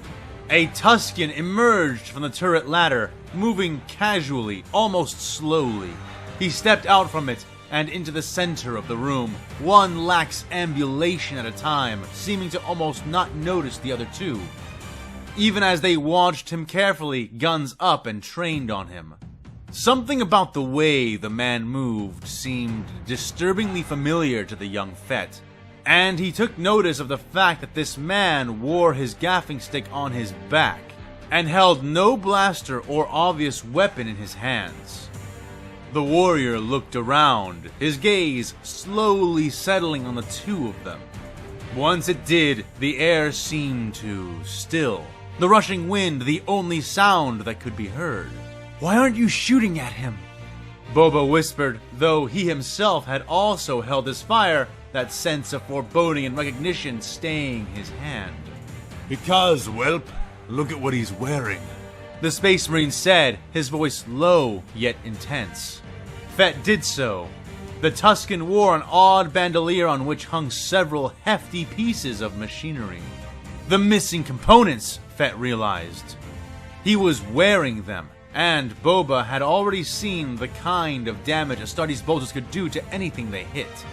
A Tusken emerged from the turret ladder, moving casually, almost slowly. He stepped out from it, and into the center of the room, one lax ambulation at a time, seeming to almost not notice the other two. Even as they watched him carefully, guns up and trained on him. Something about the way the man moved seemed disturbingly familiar to the young Fett, and he took notice of the fact that this man wore his gaffing stick on his back, and held no blaster or obvious weapon in his hands. The warrior looked around, his gaze slowly settling on the two of them. Once it did, the air seemed to still, the rushing wind the only sound that could be heard. "Why aren't you shooting at him?" Boba whispered, though he himself had also held his fire, that sense of foreboding and recognition staying his hand. Because, whelp, look at what he's wearing. The Space Marine said, his voice low yet intense. Fett did so. The Tusken wore an odd bandolier on which hung several hefty pieces of machinery. The missing components, Fett realized. He was wearing them, and Boba had already seen the kind of damage Astartes bolters could do to anything they hit.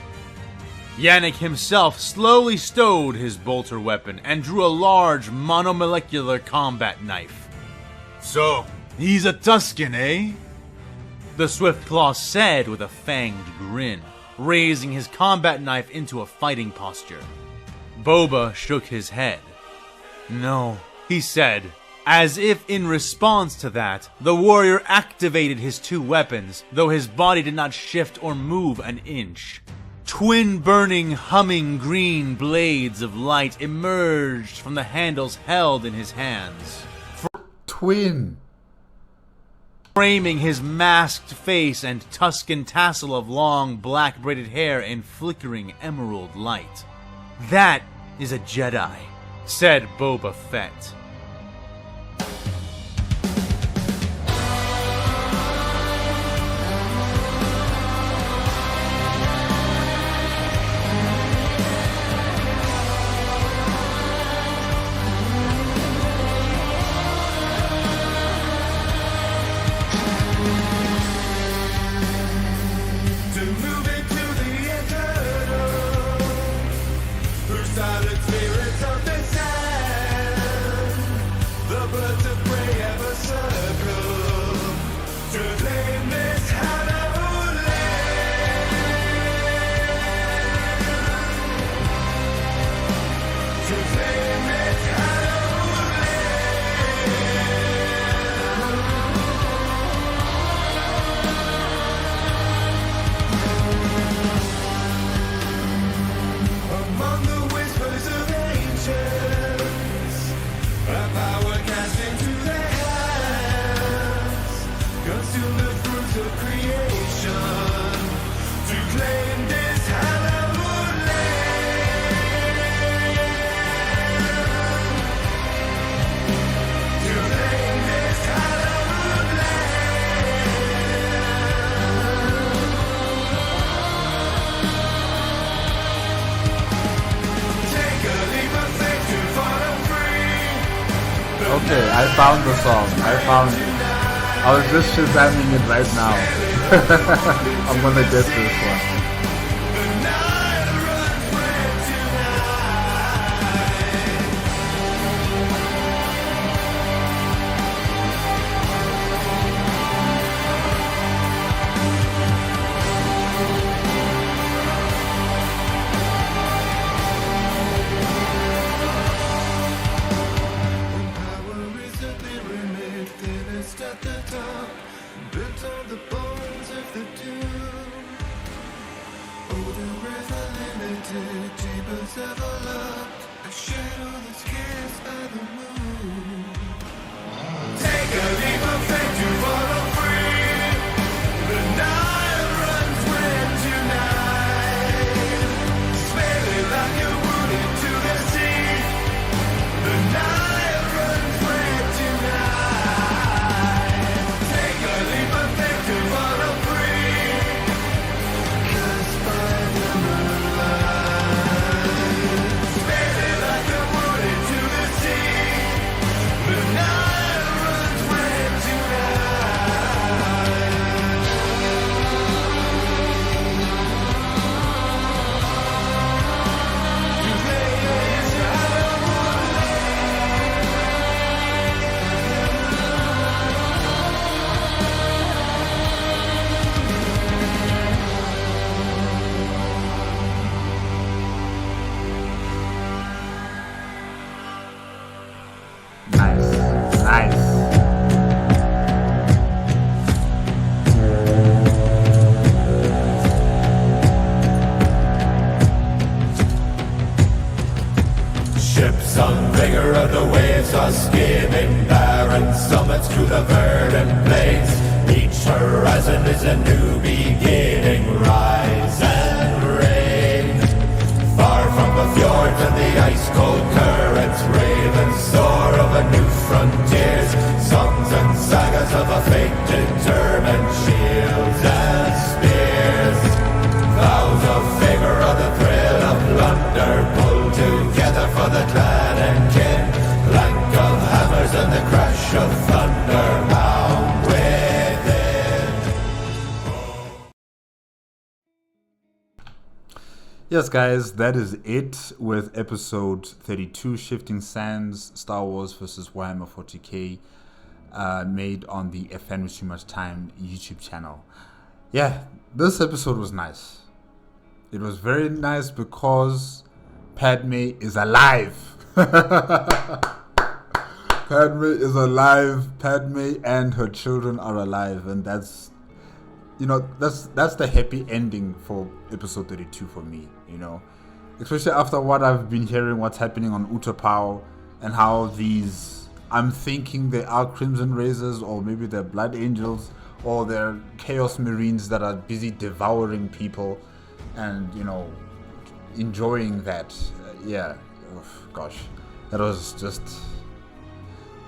Yannik himself slowly stowed his bolter weapon and drew a large monomolecular combat knife. So, he's a Tusken, eh? The Swiftclaw said with a fanged grin, raising his combat knife into a fighting posture. Boba shook his head. "No," he said. As if in response to that, the warrior activated his two weapons, though his body did not shift or move an inch. Twin burning, humming green blades of light emerged from the handles held in his hands, Twin. framing his masked face and Tusken tassel of long black braided hair in flickering emerald light. "That is a Jedi," said Boba Fett. Okay, I found the song. I found it. I was just shazamming it right now. I'm gonna get this one. skimming barren summits to the verdant plains. Each horizon is a new beginning. Rise and reign. Far from the fjords and the ice-cold currents, raven soar over new frontiers. Songs and sagas of a fate determined, shields and spears. Vows of favor or the thrill of plunder, pull together for the clan and kin. Clank of hammers and the crash of thunder, bound within. Yes, guys, that is it with episode 32, Shifting Sands, Star Wars vs. Warhammer 40K, made on the AFanWithTooMuchTime YouTube channel. Yeah, this episode was nice. It was very nice because Padmé is alive. Padmé is alive. Padmé and her children are alive, and that's the happy ending for episode 32 for me, especially after what I've been hearing, what's happening on Utapau, and how I'm thinking they are Crimson Razors, or maybe they're Blood Angels, or they're Chaos Marines that are busy devouring people and enjoying that. Gosh, that was just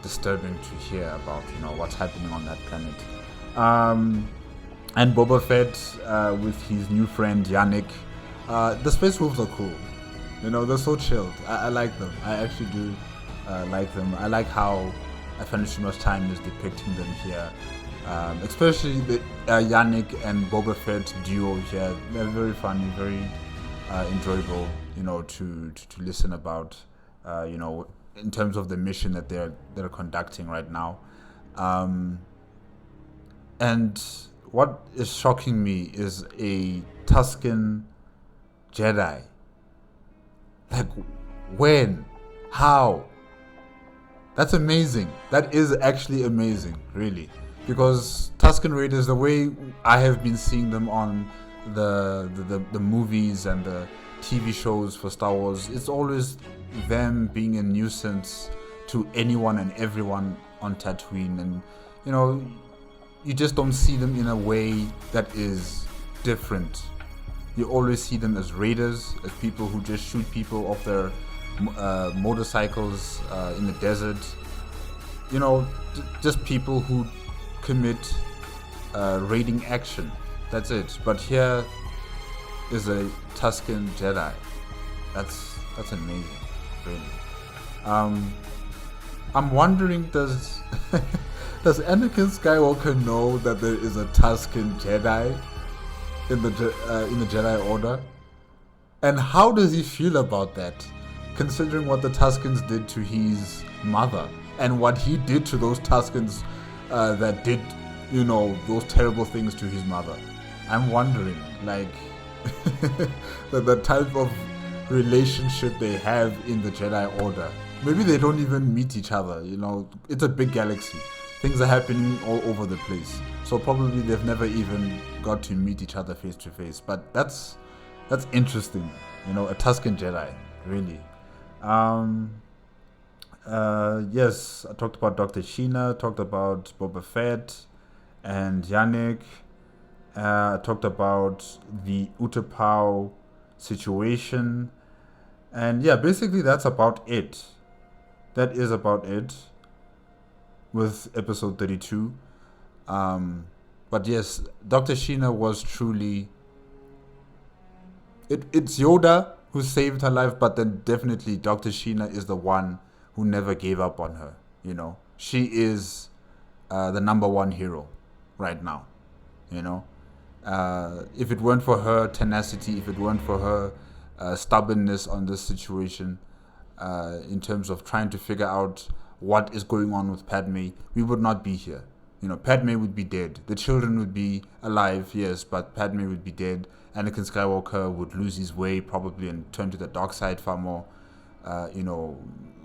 disturbing to hear about what's happening on that planet. And Boba Fett with his new friend Yannik. The Space Wolves are cool. They're so chilled. I like them. I actually do like them. I like how AFanWithTooMuchTime is depicting them here. Especially the Yannik and Boba Fett duo here. They're very funny, very enjoyable, to listen about, in terms of the mission that they're conducting right now. And what is shocking me is a Tusken Jedi. Like, when? How? That's amazing. That is actually amazing, really. Because Tusken Raiders, the way I have been seeing them on the movies and the TV shows for Star Wars, it's always them being a nuisance to anyone and everyone on Tatooine. And, you just don't see them in a way that is different. You always see them as raiders, as people who just shoot people off their motorcycles in the desert. Just people who commit raiding action. That's it. But here is a Tusken Jedi. That's amazing, really. I'm wondering, does Anakin Skywalker know that there is a Tusken Jedi in the Jedi Order? And how does he feel about that, considering what the Tuskens did to his mother and what he did to those Tuskens that did, those terrible things to his mother? I'm wondering, the type of relationship they have in the Jedi Order. Maybe they don't even meet each other. It's a big galaxy. Things are happening all over the place. So probably they've never even got to meet each other face to face. But that's interesting. A Tusken Jedi, really. Yes, I talked about Dr. Shina, talked about Boba Fett and Yannik. I talked about the Utapau situation. And yeah, basically that's about it. That is about it with episode 32. But yes, Dr. Shina was truly... It's Yoda who saved her life, but then definitely Dr. Shina is the one who never gave up on her. She is the number one hero right now. If it weren't for her tenacity, if it weren't for her stubbornness on this situation, in terms of trying to figure out what is going on with Padmé, we would not be here. Padmé would be dead. The children would be alive, yes, but Padmé would be dead. Anakin Skywalker would lose his way probably and turn to the dark side far more,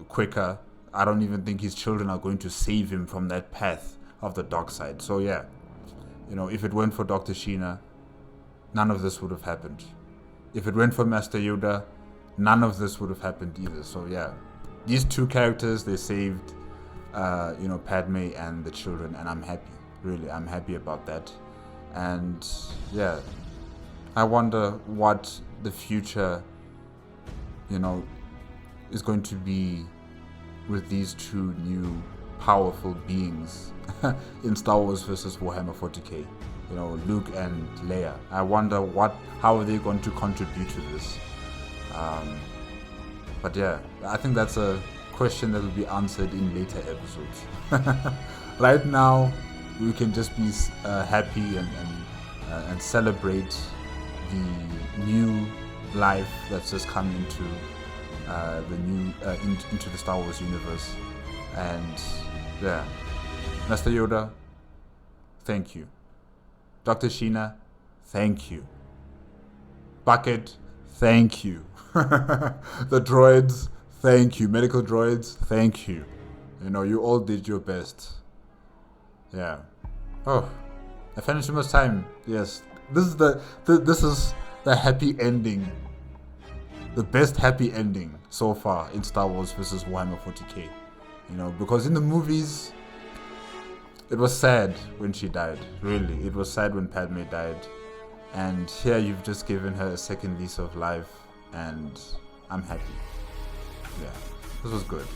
quicker. I don't even think his children are going to save him from that path of the dark side. So yeah, if it weren't for Dr. Shina, none of this would have happened. If it weren't for Master Yoda, none of this would have happened either. So yeah, these two characters, they saved Padmé and the children, and I'm happy. Really, I'm happy about that. And yeah, I wonder what the future, is going to be with these two new powerful beings in Star Wars versus Warhammer 40K. Luke and Leia. I wonder how are they going to contribute to this. But yeah, I think that's a question that will be answered in later episodes. Right now, we can just be happy and celebrate the new life that's just come into into the Star Wars universe. And yeah, Master Yoda, thank you. Dr. Shina, thank you. Bucket, thank you. The droids, thank you. Medical droids, thank you. You all did your best. Yeah. Oh, I finished too much time. Yes, this is the happy ending. The best happy ending so far in Star Wars versus Warhammer 40K. Because in the movies, it was sad when she died. Really, it was sad when Padmé died. And here you've just given her a second lease of life, and I'm happy. Yeah, this was good.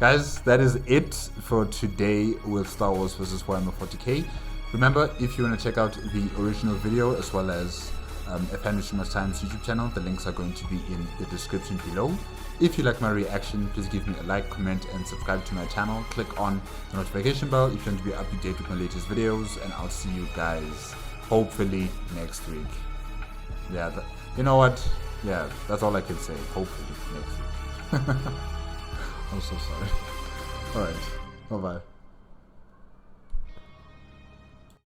Guys, that is it for today with Star Wars vs. Warhammer 40K. Remember, if you want to check out the original video as well as AFanWithTooMuchTime's YouTube channel, the links are going to be in the description below. If you like my reaction, please give me a like, comment, and subscribe to my channel. Click on the notification bell if you want to be up to date with my latest videos, and I'll see you guys hopefully next week. Yeah, you know what? Yeah, that's all I can say. Hopefully next week. I'm so sorry. Alright, bye-bye.